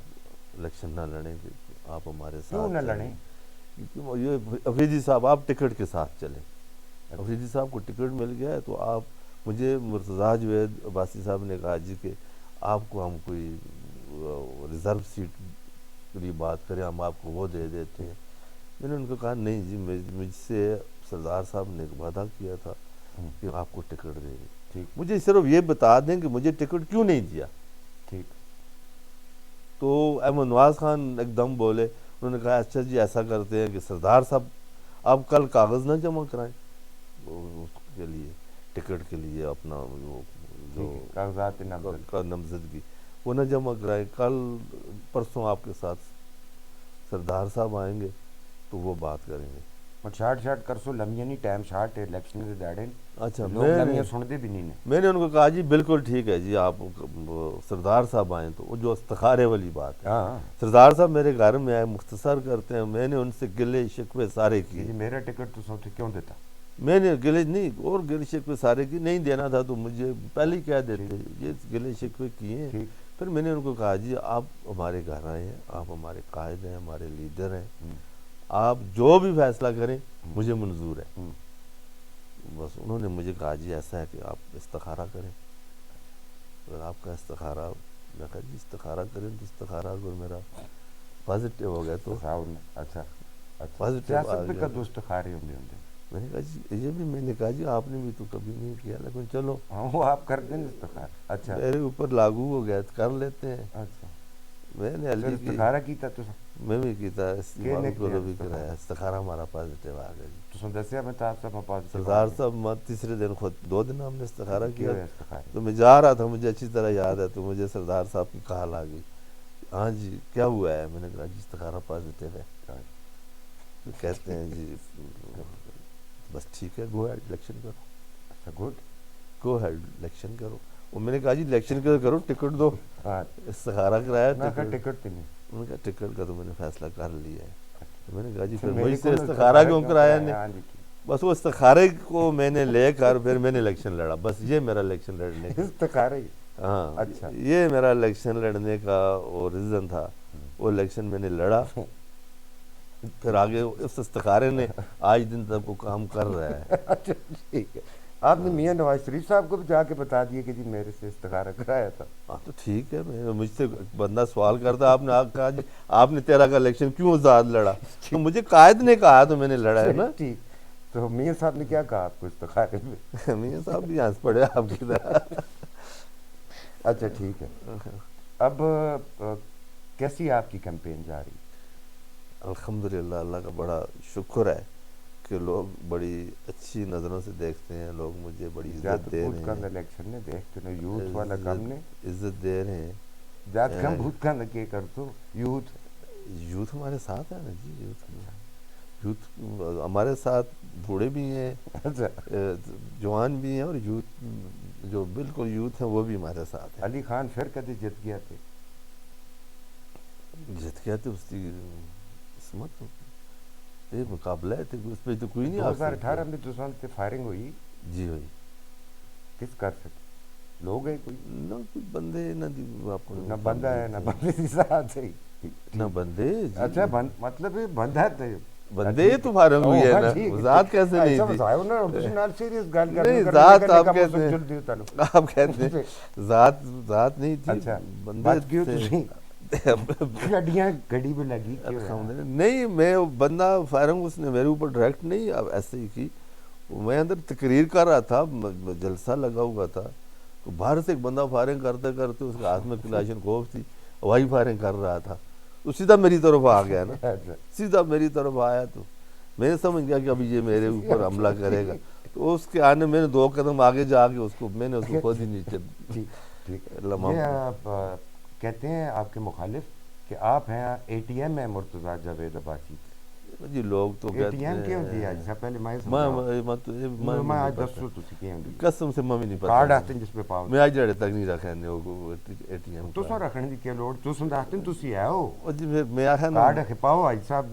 الیکشن نہ لڑیں، کہ آپ ہمارے ساتھ کیوں نہ لڑیں؟ کیونکہ یہ افریدی صاحب آپ ٹکٹ کے ساتھ چلیں. افریدی صاحب کو ٹکٹ مل گیا ہے تو آپ، مجھے مرتضیٰ جوید عباسی صاحب نے کہا جی کہ آپ کو ہم کوئی ریزرو سیٹ کے لیے بات کریں، ہم آپ کو وہ دے دیتے ہیں. میں نے ان کو کہا نہیں جی، مجھ سے سردار صاحب نے وعدہ کیا تھا کہ آپ کو ٹکٹ دیں گے، مجھے صرف یہ بتا دیں کہ مجھے ٹکٹ کیوں نہیں دیا. ٹھیک. تو احمد نواز خان ایک دم بولے، انہوں نے کہا اچھا جی ایسا کرتے ہیں کہ سردار صاحب آپ کل کاغذ نہ جمع کرائیں اس کے لیے، ٹکٹ کے لیے اپنا وہ جو کاغذات نامزدگی وہ نہ جمع کرائیں، کل پرسوں آپ کے ساتھ سردار صاحب آئیں گے تو وہ بات کریں گے. شاٹ کر سو لمحے نہیں ٹائم شاٹ ہے الیکشن کے دیڑے. اچھا لوگ لمحے سنتے بھی نہیں. میں نے ان کو کہا جی بالکل ٹھیک ہے جی، آپ سردار صاحب آئیں تو وہ جو استخارے والی بات ہے. سردار صاحب میرے گھر میں آئے، مختصر کرتے ہیں، میں نے ان سے گلے شکوے سارے کیے. میرا ٹکٹ تو سوچے کیوں دیتا؟ میں نے گلے نہیں اور گلے شکوے سارے کی، نہیں دینا تھا تو مجھے پہلے ہی کہہ دیتے، یہ گلے شکوے کیے ہیں. پھر میں نے ان کو کہا جی آپ ہمارے گھر آئے ہیں، آپ ہمارے قائد ہیں، ہمارے لیڈر ہیں، آپ جو بھی فیصلہ کریں مجھے منظور ہے. بس انہوں نے مجھے کہا جی ایسا ہے کہ آپ استخارہ کریں. اگر آپ کا استخارہ، میں کہا جی استخارہ کریں تو استخارہ اگر میرا پازیٹیو ہو گیا تو اچھا پازیٹیو آ سیاست میں گیا. کدو استخارے ہوں گے. میں نے کہا جی یہ بھی، میں نے کہا جی آپ نے بھی تو کبھی نہیں کیا، لیکن چلو وہ آپ کرتے ہیں استخارہ. اچھا میرے اوپر لاگو ہو گیا کر لیتے ہیں. اچھا میں نے علی کی استخارہ کیتا تو میں بھی کیتا استعمال کو بھی کرایا، استخارہ ہمارا پازیٹیو آ گیا. تو دسیا میں تو آپ سردار صاحب تیسرے دن خود 2 دن ہم نے استخارہ کیا. استخارہ تو میں جا رہا تھا، مجھے اچھی طرح یاد ہے، تو مجھے سردار صاحب کی کال آ گئی، ہاں جی کیا ہوا ہے؟ میں نے کہا جی استخارہ پازیٹیو ہے. کہتے ہیں جی بس ٹھیک ہے، گو ہیڈ الیکشن کرو. اچھا گڈ، گو ہیڈ الیکشن کرو. اور میں نے کہا جی الیکشن کرو، ٹکٹ دو. استخارہ کرایا، ٹکٹ نہیں. انہوں نے کہا ٹکٹ کا تو میں نے فیصلہ کر لیا ہے. میں نے کہا جی پھر میرے مجھ سے کو استخارہ کیوں کرایا نے؟ ہاں جی بس وہ استخارے کو میں نے لے کر پھر میں نے الیکشن لڑا، بس یہ میرا الیکشن لڑنے کا، استخارہ ہی ہاں اچھا یہ میرا الیکشن لڑنے کا وہ ریزن تھا، وہ الیکشن میں نے لڑا، پھر آگے اس استخارے نے آج دن تک وہ کام کر رہا ہے۔ اچھا ٹھیک ہے، آپ نے میاں نواز شریف صاحب کو بھی جا کے بتا دیا کہ جی میرے سے استخارہ کرایا تھا؟ ہاں تو ٹھیک ہے، مجھ سے بندہ سوال کرتا آپ نے کہا جی آپ نے 13 کا الیکشن کیوں آزاد لڑا؟ تو مجھے قائد نے کہا تو میں نے لڑا ہے نا۔ ٹھیک، تو میاں صاحب نے کیا کہا آپ کو استخارے میں؟ میاں صاحب بھی ہنس پڑے آپ کی طرح۔ اچھا ٹھیک ہے، اب کیسی آپ کی کیمپین جا رہی؟ الحمدللہ اللہ کا بڑا شکر ہے کہ لوگ بڑی اچھی نظروں سے دیکھتے ہیں، لوگ مجھے بڑی عزت دے بھوت رہے کم ہیں، الیکشن نے دیکھتے نا یوتھ والا کم نے عزت دے رہے ہیں۔ جات کم بھوت کا نکے کر تو یوتھ یوتھ ہمارے ساتھ ہے نا جی، یوتھ ہمارے ساتھ بوڑھے بھی ہیں، اچھا جوان بھی ہیں، اور یوتھ جو بالکل یوتھ ہیں وہ بھی ہمارے ساتھ ہیں۔ علی خان پھر کدے جت گیا تھے؟ جت گیا تو اس کی قسمت یہ مقابلہ ہے، اس پہ تو کوئی نہیں آ سکتا۔ 2018 میں دوسروں سے فائرنگ ہوئی، جی ہوئی، کس کر سکتے لوگ ہیں کوئی نہ کوئی بندے نہ نہ بندہ ہے نہ بندے کی ساتھ ہے نہ بندے جی، اچھا مطلب بندہ تھے بندے تو فارغ ہوئی ہے نا، ذات کیسے نہیں تھی؟ نہیں ذات آپ کہتے ہیں، آپ کہتے ہیں ذات نہیں تھی، بندے تھے۔ گڈیاں گڑی میں لگی نہیں میں بندہ فائرنگ اس نے میرے اوپر ڈائریکٹ نہیں ایسے ہی کی، میں اندر تقریر کر رہا تھا، جلسہ لگا ہوا تھا، تو باہر سے ایک بندہ فائرنگ کرتے کرتے اس کے ہاتھ میں کلاشن کوف تھی، وہی فائرنگ کر رہا تھا، تو سیدھا میری طرف آ گیا نا، سیدھا میری طرف آیا، تو میں نے سمجھ گیا کہ ابھی یہ میرے اوپر حملہ کرے گا، تو اس کے آنے میں نے 2 قدم آگے جا کے میں نے اس کو خود ہی نیچے لمحہ۔ کہتے ہیں آپ کے مخالف کہ آپ ہیں اے ٹی ایم ہے مرتضیٰ جاوید عباسی جی، لوگ تو اے کہتے ٹی ایم کیوں دیا جیسا پہلے میں میں آج دسو تسی کیوں دی قسم سے میں نہیں کارڈ پتا، آتے جس پہ پاؤ میں آج جڑے تک نہیں رکھا اے ٹی ایم تساں رکھنے دی کیا لوڑ، تساں دستے تسی آئے ہو جی، میں آخیا نا کارڈ پاؤ آج صاحب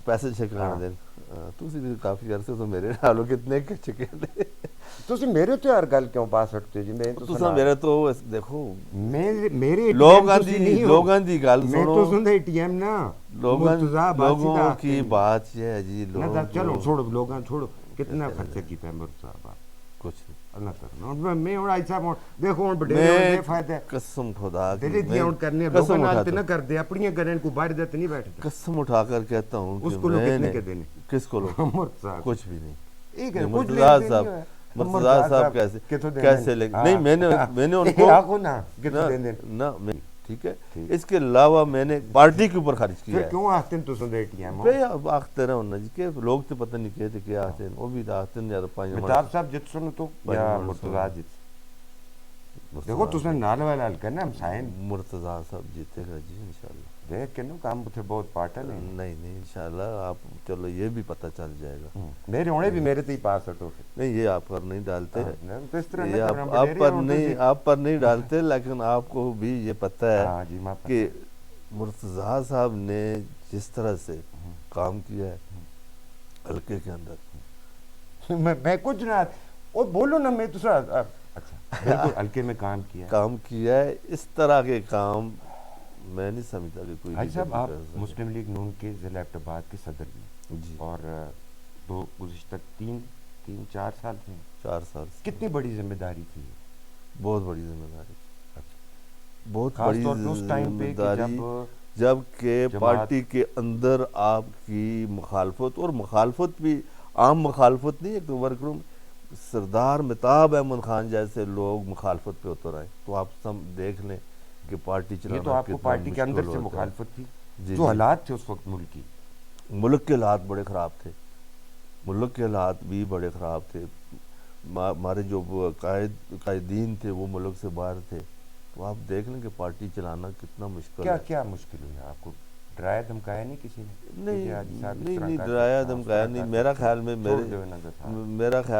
پیسے چھکان دین، تسی کافی عرصے تو میرے نالوں کتنے چھکے دے، تسی میرے تے ہر گل کیوں پا سکتے جی؟ میں تساں میرے تو دیکھو میرے لوگاں دی گل میں سنو، تو سن اے ٹی ایم نا لوگوں کی بات یہ ہے جی، چلو چھوڑو لوگاں چھوڑو، کتنا خرچہ کیتا ہے مرتضیٰ صاحب؟ کچھ نہیں، اللہ کرنا میں ہوں آج صاحب دیکھو ہوں بڑے فائدہ ہے قسم خدا دلی دیا ہوں کرنے لوگوں نال تے نہ کر دے، اپنی کریں کو باہر دیتے نہیں بیٹھتے، قسم اٹھا کر کہتا ہوں اس کہ کو لوگ میں کتنے نے کے دینے کس کو لوگ مرتضیٰ کچھ بھی نہیں، ایک ہے کچھ مرتضیٰ لے صاحب، دیں مرتضیٰ صاحب کیسے لیں نہیں، میں نے ان کو آخو نا کتنے دیں دیں نہ ٹھیک ہے، اس کے علاوہ میں نے پارٹی کے اوپر خرچ کیا پھر ہے، کیوں آختے ہیں تو سن اے ٹی ایم بھئی اب آختے رہو نا جی، کہ لوگ تو پتہ نہیں کہتے کیا آختے ہیں، وہ بھی آختے ہیں یار مہتاب صاحب جت سنو تو یا مرتضیٰ جت دیکھو تسنے نال والا حل کرنا ہم سائن مرتضیٰ صاحب جیتے گا جی انشاءاللہ، دیکھ کے نا کام تھے بہت پاٹل ہیں نہیں انشاءاللہ، آپ چلو یہ بھی پتہ چل جائے گا، میرے ہونے بھی میرے تے ہی پاس ہٹو نہیں یہ آپ پر نہیں ڈالتے، یہ آپ پر نہیں ڈالتے، لیکن آپ کو بھی یہ پتہ ہے جی کہ مرتضیٰ صاحب نے جس طرح سے کام کیا ہے حلقے کے اندر، میں کچھ نہ وہ بولو نا میں تو اچھا بالکل حلقے میں کام کیا ہے، اس طرح کے کام میں نہیں سمجھتا کہ کوئی حاجی صاحب آپ مسلم لیگ نون کے ضلع ایبٹآباد کے صدر ہیں جی، اور گزشتہ تین چار سال سے 4 سال کتنی بڑی ذمہ داری تھی؟ بہت بڑی ذمہ داری، بہت خاص بڑی طور پہ اس ٹائم پہ ذمہ داری، جب کہ پارٹی کے اندر آپ کی مخالفت، اور مخالفت بھی عام مخالفت نہیں، ایک تو ورکروں سردار مہتاب احمد خان جیسے لوگ مخالفت پہ اتر آئے، تو آپ سب دیکھ لیں کہ پارٹی چلانا یہ تو آپ کو پارٹی کے اندر سے مخالفت تھی، جو حالات تھے اس وقت ملک کے حالات بڑے خراب تھے، ملک کے حالات بھی بڑے خراب تھے، ہمارے جو قائدین تھے وہ ملک سے باہر تھے، تو آپ دیکھ لیں کہ پارٹی چلانا کتنا مشکل ہے۔ کیا مشکل ہوئی آپ کو؟ ڈرایا دھمکایا نہیں کسی نے؟ نہیں ڈرایا دھمکایا نہیں، میرا خیال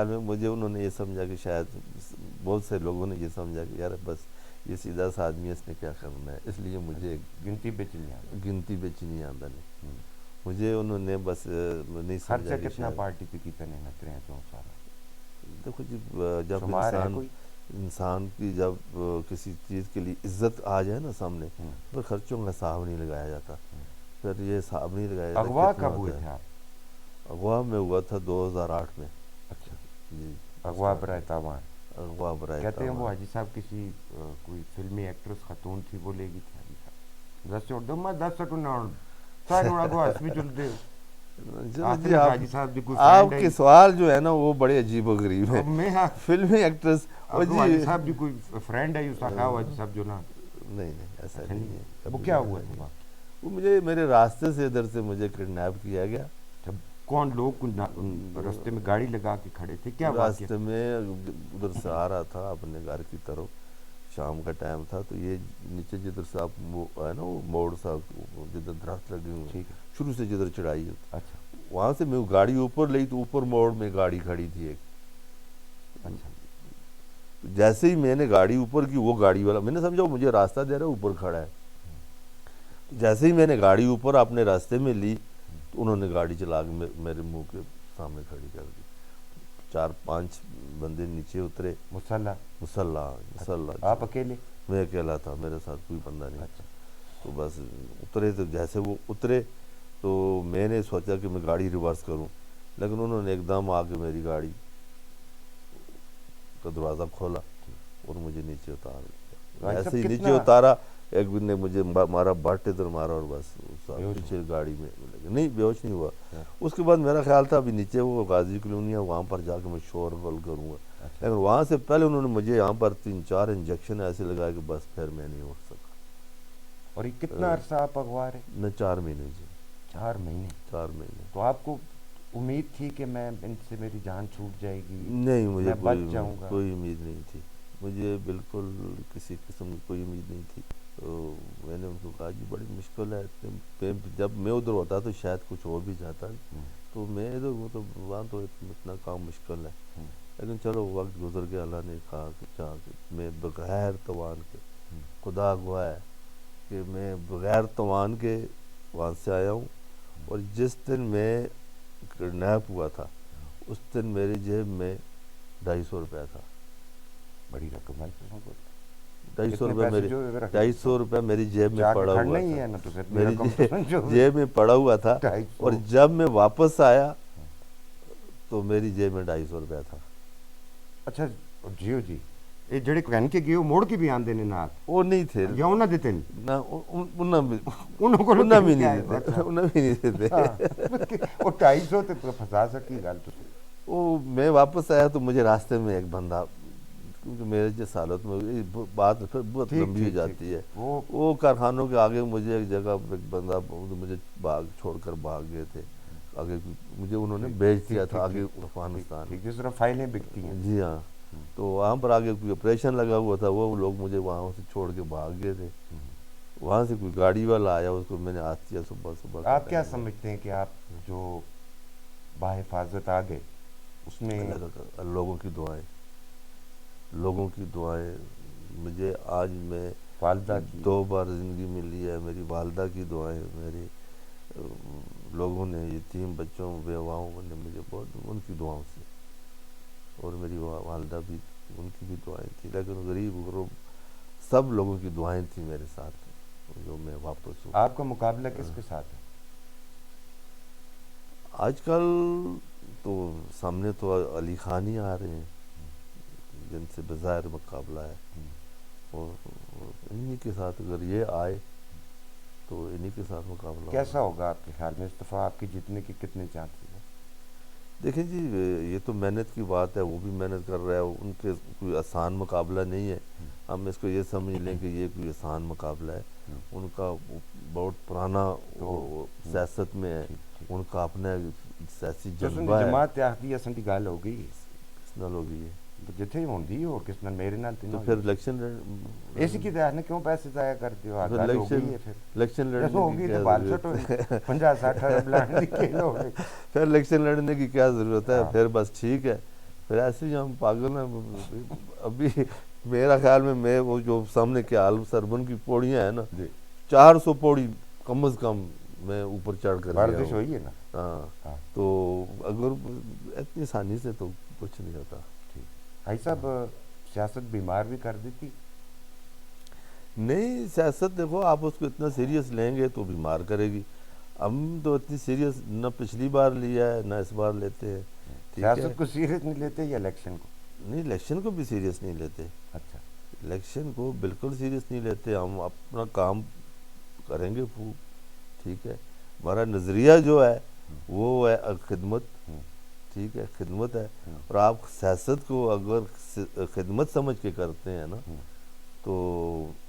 میں مجھے انہوں نے یہ سمجھا کہ شاید بہت سے لوگوں نے یہ سمجھا کہ یار بس یہ سیدھا سا آدمی اس نے کیا کرنا ہے، اس لیے مجھے گنتی بچ نہیں آندا نہیں، مجھے انہوں نے بس نہیں سمجھا خرچہ کہ کتنا شاید پارٹی پہ کیتا نہیں نہ ترے تو سارا دیکھو جی جب شمار ہے کوئی؟ انسان کی جب کسی چیز کے لیے عزت آ جائے نا سامنے پھر خرچوں کا حساب نہیں لگایا جاتا، پھر یہ حساب نہیں لگایا جاتا اغوا کتنا کب ہوئے ہوتا تھے ہے۔ آپ؟ اغوا میں ہوا تھا 2008 میں اچھا، جی، اغوا برائے تاوان اغوا برائے کہتے ہیں وہ تاوان۔ حاجی صاحب کسی کوئی فلمی ایکٹریس خاتون تھی وہ لے گئی تھی حاجی صاحب 10 چھوڑ دو میں 10 سٹو نہ ساڑھ اڑا کو ہس بھی چل دے چلو آتے جی، نا آپ حاجی صاحب دی کوئی فرینڈ آپ ہے کے سوال جو ہے نا وہ بڑے عجیب و غریب ہیں۔ اب میں فلمی ایکٹریس وہ اب جی حاجی صاحب دی کوئی فرینڈ ہے اس کا حاجی صاحب جو نا نہیں ایسا اچھا نہیں ہے، وہ کبھی کیا بھی ہوا ایسا تھا نہیں۔ واقعہ؟ وہ مجھے میرے راستے سے ادھر سے مجھے کڈنیپ کیا گیا، جب کون لوگ راستے میں گاڑی لگا کے کھڑے تھے کیا واقعہ؟ راستے میں ادھر سے آ رہا تھا اپنے گھر کی طرف، شام کا ٹائم تھا، تو یہ نیچے جدھر سے آپ ہے نا وہ موڑ سا جدھر درخت لگے ہوئے ٹھیک ہے، شروع سے جدھر چڑھائی ہے، اچھا وہاں سے میں گاڑی اوپر لئی تو اوپر موڑ میں گاڑی کھڑی تھی ایک، اچھا جیسے ہی میں نے گاڑی اوپر کی وہ گاڑی والا میں نے سمجھا وہ مجھے راستہ دے رہا ہے اوپر کھڑا ہے، جیسے ہی میں نے گاڑی اوپر اپنے راستے میں لی تو انہوں نے گاڑی چلا کے میرے منہ کے سامنے کھڑی کر دی، 4-5 بندے نیچے اترے، مسلح مسلح آپ اکیلے؟ میں اکیلا تھا، میرے ساتھ کوئی بندہ نہیں، اچھا تو بس اترے، تو جیسے وہ اترے تو میں نے سوچا کہ میں گاڑی ریورس کروں، لیکن انہوں نے ایک دم آ کے میری گاڑی کا دروازہ کھولا اور مجھے نیچے اتار دیا، ایسے ہی نیچے اتارا، ایک نے مجھے مارا بٹ ادھر مارا اور بس پیچھے گاڑی میں نہیں بے ہوش نہیں ہوا۔ اس کے بعد میرا خیال تھا ابھی نیچے وہ غازی کالونی ہے وہاں پر جا کے میں شور غل کروں گا، لیکن وہاں سے پہلے انہوں نے مجھے یہاں پر 3-4 انجیکشن ایسے لگائے کہ بس پھر میں نہیں اٹھ سکا۔ اور یہ کتنا عرصہ آپ اغوا رہے؟ میں 4 مہینے جی، 4 مہینے 4 مہینے۔ تو آپ کو امید تھی کہ میں ان سے میری جان چھوٹ جائے گی، نہیں، مجھے میں بچ جاؤں گا؟ کوئی امید نہیں تھی، مجھے بالکل کسی قسم کی کوئی امید نہیں تھی، تو میں نے ان کو کہا جی بڑی مشکل ہے، جب میں ادھر ہوتا تو شاید کچھ اور بھی جاتا، تو میں ادھر ہوں تو وہاں تو اتنا کام مشکل ہے، لیکن چلو وقت گزر گیا، اللہ نے کہا کہ میں بغیر توان کے، خدا گواہ ہے کہ میں بغیر توان کے وہاں سے آیا ہوں، اور جس دن میں کڈنیپ ہوا تھا اس دن میری جیب میں 250 روپیہ تھا، بڑی رقم ہے 250 روپیہ میری جیب میں پڑا ہوا ہی ہے نا، تو تھا، اتنی میری رقم تو سمجھو جیب میں پڑا ہوا تھا، 250 اور جب میں واپس آیا تو میری جیب میں 250 روپیہ تھا۔ اچھا جیو جی یہ جڑے کہن کے گئے موڑ کے بھی آندے نے نال وہ نہیں تھے یا انہاں دیتے نہ، انہاں بھی نہیں دیتے، وہ 250 تے پھنسا سکی گل تو وہ میں واپس آیا تو مجھے راستے میں ایک بندہ، کیونکہ میرے جس حالت میں بات پھر بہت لمبی ہو جاتی ہے، وہ کارخانوں کے آگے مجھے ایک جگہ ایک بندہ مجھے چھوڑ کر بھاگ گئے تھے، آگے مجھے انہوں نے بیچ دیا تھا آگے افغانستان، جس طرح فائلیں بکتی ہیں جی ہاں، تو وہاں پر آگے کوئی آپریشن لگا ہوا تھا، وہ لوگ مجھے وہاں سے چھوڑ کے بھاگ گئے تھے، وہاں سے کوئی گاڑی والا آیا، اس کو میں نے ہاتھ کیا صبح۔ آپ کیا سمجھتے ہیں کہ آپ جو باحفاظت آ گئے اس میں لوگوں کی دعائیں مجھے آج میں والدہ کی 2 بار زندگی ملی ہے، میری والدہ کی دعائیں، میرے لوگوں نے، یتیم بچوں بیواؤں نے مجھے بہت ان کی دعاؤں سے، اور میری والدہ بھی ان کی بھی دعائیں تھیں، لیکن غریب غرب سب لوگوں کی دعائیں تھیں میرے ساتھ جو میں واپس ہوں۔ آپ کا مقابلہ کس کے ساتھ ہے؟ آج کل تو سامنے تو علی خان ہی آ رہے ہیں جن سے بظاہر مقابلہ ہے، اور انہی کے ساتھ اگر یہ آئے تو انہی کے ساتھ مقابلہ کیسا ہوگا آپ کے خیال میں استعفیٰ آپ کی جیتنے کی کتنے چانسز ہیں؟ دیکھیں جی یہ تو محنت کی بات ہے، وہ بھی محنت کر رہا ہے، ان کے کوئی آسان مقابلہ نہیں ہے، ہم اس کو یہ سمجھ لیں کہ یہ کوئی آسان مقابلہ ہے، ان کا بہت پرانا سیاست میں ہے، ان کا اپنا سیاسی جذبہ ہے۔ جماعت احمدیہ سنٹی گال ہو گئی کس نال ہو گئی ہے؟ جتھے ہوندی اور کس نال میرے نال تو پھر الیکشن اسی کی تحت نے کیوں پیسے ضائع کرتے ہو؟ گل ہو گئی ہے، پھر الیکشن لڑنے ہو کی گئی کیا تو بال ضرورت سٹ ہے؟ ہوئی 50-60 ارب لانے کی کھیل ہو گئی، پھر الیکشن لڑنے کی کیا ضرورت ہے؟ پھر بس ٹھیک ہے، پھر ایسے ہی ہم پاگل ہیں۔ ابھی میرا خیال میں وہ جو سامنے کے عالم سربن کی پوڑیاں ہیں نا، 400 پوڑی کم از کم میں اوپر چڑھ کر گیا ورزش ہوں. ہوئی ہے نا. ہاں ہاں تو اگر اتنی آسانی سے تو کچھ نہیں ہوتا. ٹھیک. بھائی صاحب سیاست بیمار بھی کر دیتی. نہیں سیاست دیکھو آپ اس کو اتنا سیریس لیں گے تو بیمار کرے گی. ہم تو اتنی سیریس نہ پچھلی بار لیا ہے نہ اس بار لیتے ہیں. ٹھیک ہے. سیاست کو سیریس نہیں لیتے یا الیکشن کو؟ نہیں الیکشن کو بھی سیریس نہیں لیتے. اچھا. الیکشن کو بالکل سیریس نہیں لیتے. ہم اپنا کام کریں گے خوب. ٹھیک ہے. ہمارا نظریہ جو ہے وہ ہے خدمت. ٹھیک ہے خدمت ہے. اور آپ سیاست کو اگر خدمت سمجھ کے کرتے ہیں نا تو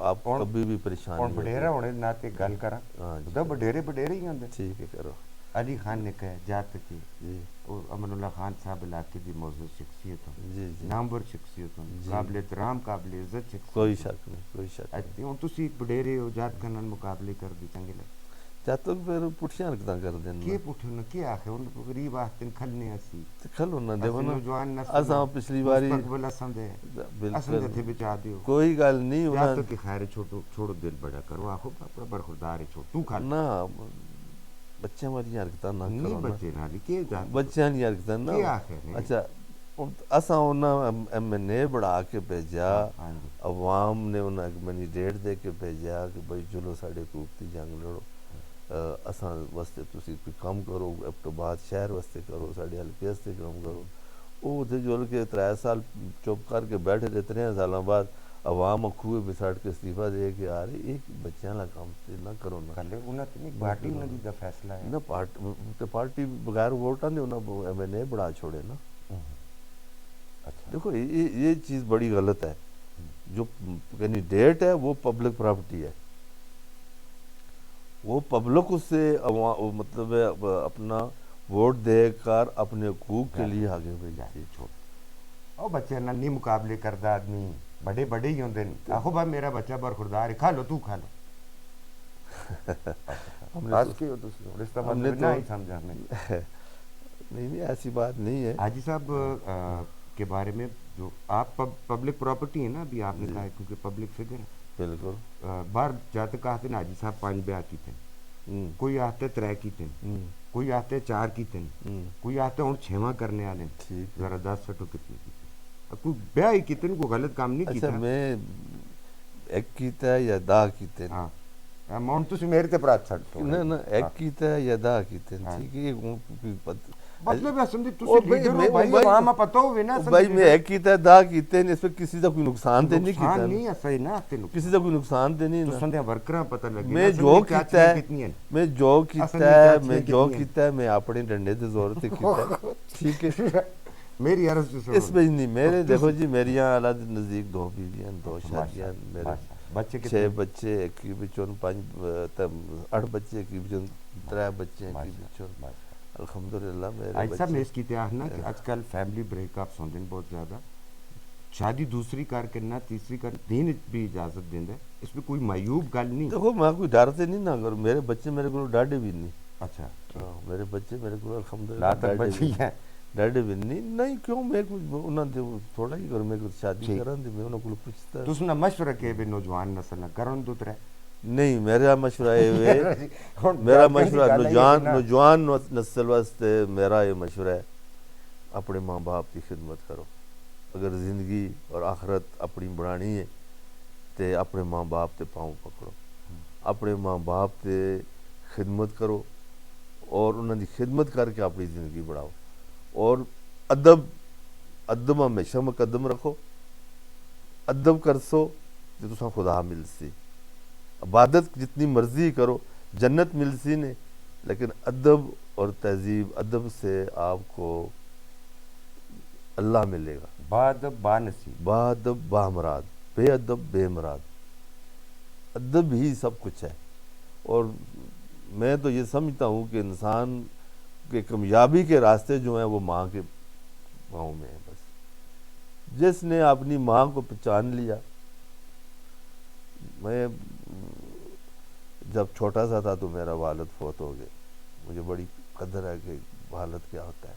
آپ کبھی بھی پریشان اور نہیں بڈیرا ہوتے. ہونے ناتے گل کرا. ہاں جی تو بڈیرے بڈیرے ہی ہوندے. ٹھیک ہے کرو. علی خان نے کہا جات کے جی امن اللہ خان صاحب علاقے دی معزز شخصیت ہوں, جی جی نامور شخصیت ہوں, جی قابل احترام قابل عزت کوئی شخصیت شک نہیں کوئی شک نہیں. ہوں. تسی بڈیرے ہو جات کنال مقابلے کر دی چنگے لگ جب تک پھر پٹھیاں حرکتاں کر دینا کی پوچھو نا کی آخے ان غریب آختے کھلنے اسی تے کھلو نا دیکھو نا نوجوان نسل اساں پچھلی باری مستقبل اساں دے اساں بالکل دے تھے بچا دیو. کوئی گل نہیں یا انہاں تو کہ خیر چھوڑو دل بڑا کرو آخو اپنا برخوردار ہے چھوڑ تو کھل نہ بچیاں والی حرکتاں نہ نہیں کرو نا. بچے نالی کی جات بچیاں والی حرکتاں نہ. کی آخے نے. اچھا اساں انہاں ایم این اے بڑھا کے بھیجا. ہاں جی عوام نے انہیں ایک مینڈیٹ دے کے بھیجا کہ بھائی چلو ساڈے حقوق دی جنگ لڑو. اساں واسطے تسی کوئی کام کرو اب تو بعد شہر واسطے کرو ساڈے حلقے واسطے کام کرو. وہ اتنے جل کے 3 سال چپ کر کے بیٹھے رہے. 3 سالوں بعد عوام کھوے بساٹ کے استعفیٰ دے کے آ رہے ایک بچیاں والا کام تے نہ کرو نا. کلے انہاں تے نہیں پارٹی انہاں دی دا فیصلہ ہے نہ پارٹی بغیر ووٹاں دے انہاں ایم این اے بڑھا چھوڑے نا. اچھا دیکھو یہ چیز بڑی غلط ہے. جو کینڈیڈیٹ ہے وہ پبلک پراپرٹی ہے. وہ پبلک اس سے مطلب اپنا ووٹ دے کر اپنے حقوق کے لیے آگے بھیجتی ہے. چھوڑ او بچے نال نہیں مقابلے کردا آدمی بڑے بڑے ہی ہوندے نے. آخو بھائی میرا بچہ برخوردار ہے کھا لو تو کھا لو. بس کی ہو تسی اس کا ہم نے مطلب تو نہ ہی سمجھا میں. نہیں ایسی بات نہیں ہے. حاجی صاحب کے بارے میں جو آپ پبلک پراپرٹی ہے نا ابھی آپ نے جی کہا ہے کیونکہ پبلک فگر ہے. بالکل. باہر جاتے کہتے ہیں حاجی صاحب 5 بیاہ کیتے ہیں, کوئی آتے 3 کیتے ہیں, کوئی آتے 4 کیتے ہیں, کوئی آتے ہوں 6واں کرنے والے ہیں. ٹھیک. ذرا 10 سٹو کتنے کیتے کوئی بیاہ ہی کیتے ہیں, کوئی غلط کام نہیں اچھا کیتا. میں ایک کیتا ہے یا 10 کیتے ہیں. ہاں اماؤنٹ تسی میرے تے پرات چھڑ دو. نہ ایک کیتا ہے یا 10 کیتے ہیں. ٹھیک ہے. مطلب ہے سمجھے تسی لیڈر ہو بھائی عوام پتہ ہوے نا. بھائی میں ایک کیتا ہے 10 کیتے ہیں اس پہ کسی کا کوئی نقصان تے نہیں کیتا. نقصان نہیں ہے صحیح نا تے کسی کا کوئی نقصان تے نہیں نا. تساں دے ورکراں پتہ لگے میں جو کیتا ہے میں اپنے ڈنڈے دے زور تے کیتا ہے. ٹھیک ہے. میری عرض سے اس میں نہیں میرے دیکھو جی میری اعلیٰ نزدیک 2 بیویاں 2 شادیاں میرے بچے 6 بچے ایک کی بچوں 5 8 بچے ایک کی بچوں 3 بچے ایک کی بچوں. الحمدللہ میرے آج صاحب میں اس کی اتحاد نا کہ آج کل فیملی بریک اپس ہوندے ہیں بہت زیادہ. شادی دوسری کار کرنا تیسری کار دین بھی اجازت دیندا ہے. اس میں کوئی معیوب گل نہیں. دیکھو میں کوئی ڈرتے نہیں نا اگر میرے بچے میرے کو ڈاڈے بھی نہیں. اچھا میرے بچے میرے کو الحمدللہ لا تک بچی ہیں ڈاڈے بھی نہیں کیوں میں انہاں دے تھوڑا ہی کر میں شادی کرن دے میں انہاں کو پوچھتا. تس نہ مشورہ کہ بھی نوجوان نسل نہ کرن دو ترے. نہیں میرا مشورہ ہے میرا مشورہ نوجوان نسل واسطے میرا یہ مشورہ ہے اپنے ماں باپ کی خدمت کرو. اگر زندگی اور آخرت اپنی بنانی ہے تے اپنے ماں باپ تے پاؤں پکڑو. اپنے ماں باپ تے خدمت کرو اور انہوں دی خدمت کر کے اپنی زندگی بڑھاؤ. اور ادب ہمیشہ مقدم رکھو. ادب کرسو تو تساں خدا مل سی. عبادت جتنی مرضی کرو جنت مل سی نے لیکن ادب اور تہذیب ادب سے آپ کو اللہ ملے گا. با ادب با نصیب. با ادب با مراد. بے ادب بے مراد. ادب ہی سب کچھ ہے. اور میں تو یہ سمجھتا ہوں کہ انسان کے کامیابی کے راستے جو ہیں وہ ماں کے پاؤں میں ہیں. بس جس نے اپنی ماں کو پہچان لیا. میں جب چھوٹا سا تھا تو میرا والد فوت ہو گئے. مجھے بڑی قدر ہے کہ والد کیا ہوتا ہے.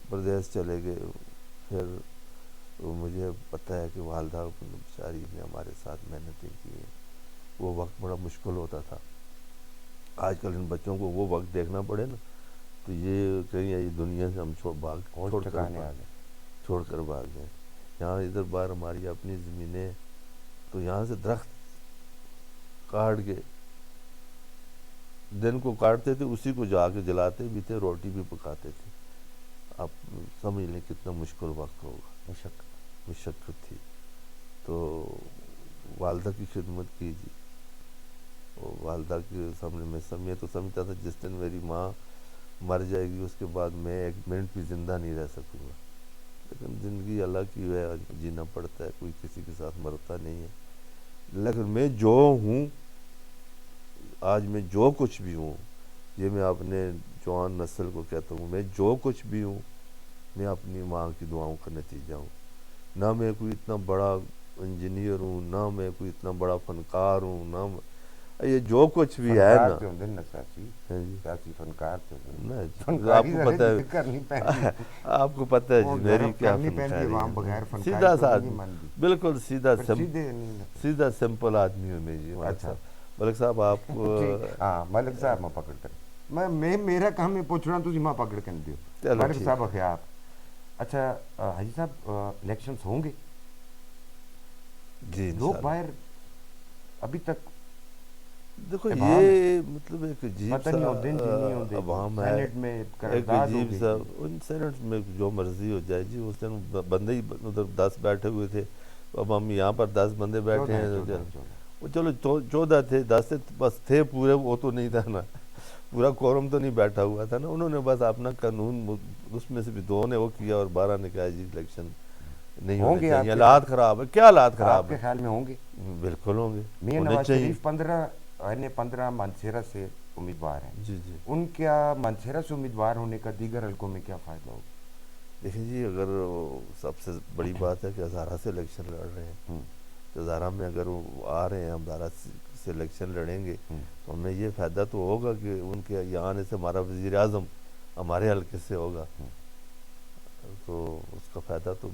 پردیس چلے گئے. پھر مجھے پتہ ہے کہ والدہ بیچاری نے ہمارے ساتھ محنتیں کی ہیں. وہ وقت بڑا مشکل ہوتا تھا. آج کل ان بچوں کو وہ وقت دیکھنا پڑے نا تو یہ کہیں یہ دنیا سے ہم چھوڑ کر بھاگ گئے. یہاں ادھر باہر ہماری اپنی زمینیں تو یہاں سے درخت کاٹ کے دن کو کاٹتے تھے, اسی کو جا کے جلاتے بھی تھے, روٹی بھی پکاتے تھے. آپ سمجھ لیں کتنا مشکل وقت ہوگا, مشقت تھی. تو والدہ کی خدمت کی جی, والدہ کے سامنے میں تو سمجھتا تھا جس دن میری ماں مر جائے گی اس کے بعد میں ایک منٹ بھی زندہ نہیں رہ سکوں گا. لیکن زندگی اللہ کی ہے, جینا پڑتا ہے, کوئی کسی کے ساتھ مرتا نہیں ہے. لیکن میں جو ہوں آج, میں جو کچھ بھی ہوں, یہ میں اپنے جوان نسل کو کہتا ہوں, میں جو کچھ بھی ہوں میں اپنی ماں کی دعاؤں کا نتیجہ ہوں. نہ میں کوئی اتنا بڑا انجینئر ہوں, نہ میں کوئی اتنا بڑا فنکار ہوں, نہ یہ جو کچھ بھی ہے نا, آپ کو پتہ ہے جی میری کیا فنکاری ہے, سیدھا سا بالکل سیدھا سمپل آدمی ہوں میں جی. ملک صاحب آپ کو ملک صاحب میں پکڑ کر میں میرا کام میں پوچھ رہا ہوں, تو ماں پکڑ کر دیو ملک صاحب اخیار. اچھا حاجی صاحب الیکشنز ہوں گے جی, لوگ باہر ابھی تک دیکھو یہ مطلب ایک عجیب سا عوام ہے, ایک عجیب سا. ان سینٹ میں جو مرضی ہو جائے جی, اس دن بندے ہی ادھر 10 بیٹھے ہوئے تھے, اب ہم یہاں پر 10 بندے بیٹھے ہیں. چلو 14 تھے, 10 بس تھے پورے, وہ تو نہیں تھا نا, پورا کورم تو نہیں بیٹھا ہوا تھا نا. انہوں نے بس اپنا قانون, اس میں سے بھی 2 نے وہ کیا اور 12 نے کہا جی الیکشن نہیں ہونے چاہیے, حالات خراب ہے. کیا حالات خراب ہے؟ آپ کے خیال میں ہوں گے؟ بالکل ہوں گے. میاں نواز شریف 15 مانسہرہ سے امیدوار ہیں جی جی. ان کیا مانسہرہ سے امیدوار ہونے کا دیگر حلقوں میں کیا فائدہ ہوگا؟ دیکھیں جی, اگر سب سے بڑی بات ہے کہ ہزارہ سے الیکشن لڑ رہے ہیں, تو ہزارہ میں اگر وہ آ رہے ہیں, ہم ہزارہ سے الیکشن لڑیں گے تو ہمیں یہ فائدہ تو ہوگا کہ ان کے یہاں آنے سے ہمارا وزیر اعظم ہمارے حلقے سے ہوگا, تو اس کا فائدہ تو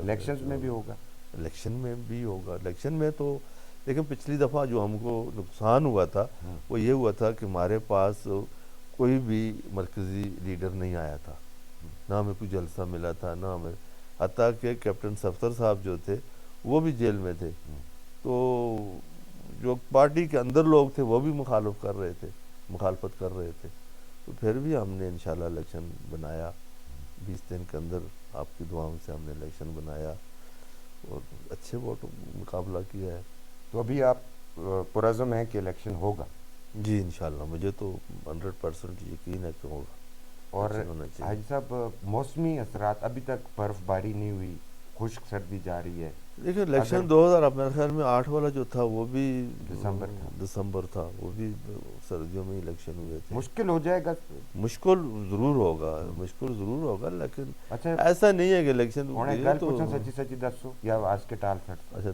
الیکشنز میں بھی ہوگا. الیکشن میں بھی ہوگا. الیکشن میں تو لیکن پچھلی دفعہ جو ہم کو نقصان ہوا تھا وہ یہ ہوا تھا کہ ہمارے پاس کوئی بھی مرکزی لیڈر نہیں آیا تھا, نہ ہمیں کوئی جلسہ ملا تھا, نہ ہمیں, حتیٰ کہ کیپٹن صفدر صاحب جو تھے وہ بھی جیل میں تھے. تو جو پارٹی کے اندر لوگ تھے وہ بھی مخالفت کر رہے تھے. تو پھر بھی ہم نے انشاءاللہ الیکشن بنایا, 20 دن کے اندر آپ کی دعاؤں سے ہم نے الیکشن بنایا اور اچھے ووٹ مقابلہ کیا ہے. تو ابھی آپ پرعزم ہیں کہ الیکشن ہوگا؟ جی انشاءاللہ, مجھے تو 100% یقین ہے کہ ہوگا. اور حاجی صاحب موسمی اثرات, ابھی تک برف باری نہیں ہوئی, خشک سردی جاری ہے. دیکھیں الیکشن 2000 میرے خیال میں 8 والا جو تھا وہ بھی دسمبر تھا, وہ بھی سردیوں میں الیکشن ہوئے تھے. مشکل ہو جائے گا؟ مشکل ضرور ہوگا, لیکن ایسا نہیں ہے کہ الیکشن سچی دسو یا آج کے ٹال پھٹ. اچھا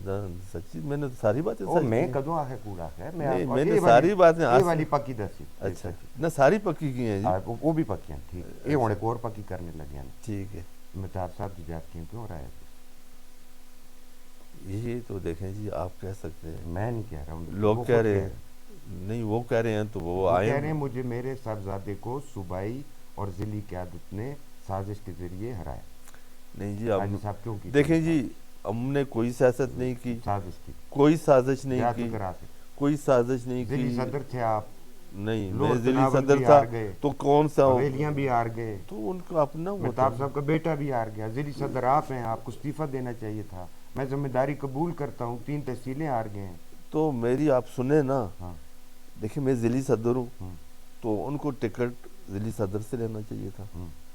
سچی, میں نے ساری باتیں میں کدوں آخر کوڑا ہے, میں نے ساری باتیں والی پکی دسی. اچھا نہ ساری پکی کی ہیں جی, وہ بھی پکی ہیں. ٹھیک, یہ ہونے کو اور پکی کرنے لگے ہیں. ٹھیک ہے. مہتاب صاحب جی جات کیوں ہو رہا ہے؟ یہ تو دیکھیں جی, آپ کہہ سکتے ہیں, میں نہیں کہہ رہا ہوں, لوگ کہہ رہے ہیں. نہیں وہ کہہ رہے ہیں تو وہ آئے کہہ رہے ہیں مجھے میرے صاحبزادے کو صوبائی اور ضلعی قیادت نے سازش کے ذریعے ہرایا. نہیں جی, اب دیکھیں جی, ہم نے کوئی سیاست نہیں کی, کوئی سازش نہیں کی, کوئی سازش نہیں کی. ضلعی صدر تھے آپ؟ نہیں, میں ضلعی صدر تھا تو کون سا, حویلیاں بھی ہار گئے, تو ان کا اپنا. مہتاب صاحب کا بیٹا بھی ہار گیا. ضلعی صدر آپ ہیں, آپ کو استعفیٰ دینا چاہیے تھا. میں ذمہ داری قبول کرتا ہوں, 3 تحصیلیں ہار گئے ہیں. تو میری آپ سنیں نا, دیکھیں میں ضلعی صدر ہوں, تو ان کو ٹکٹ ضلعی صدر سے لینا چاہیے تھا.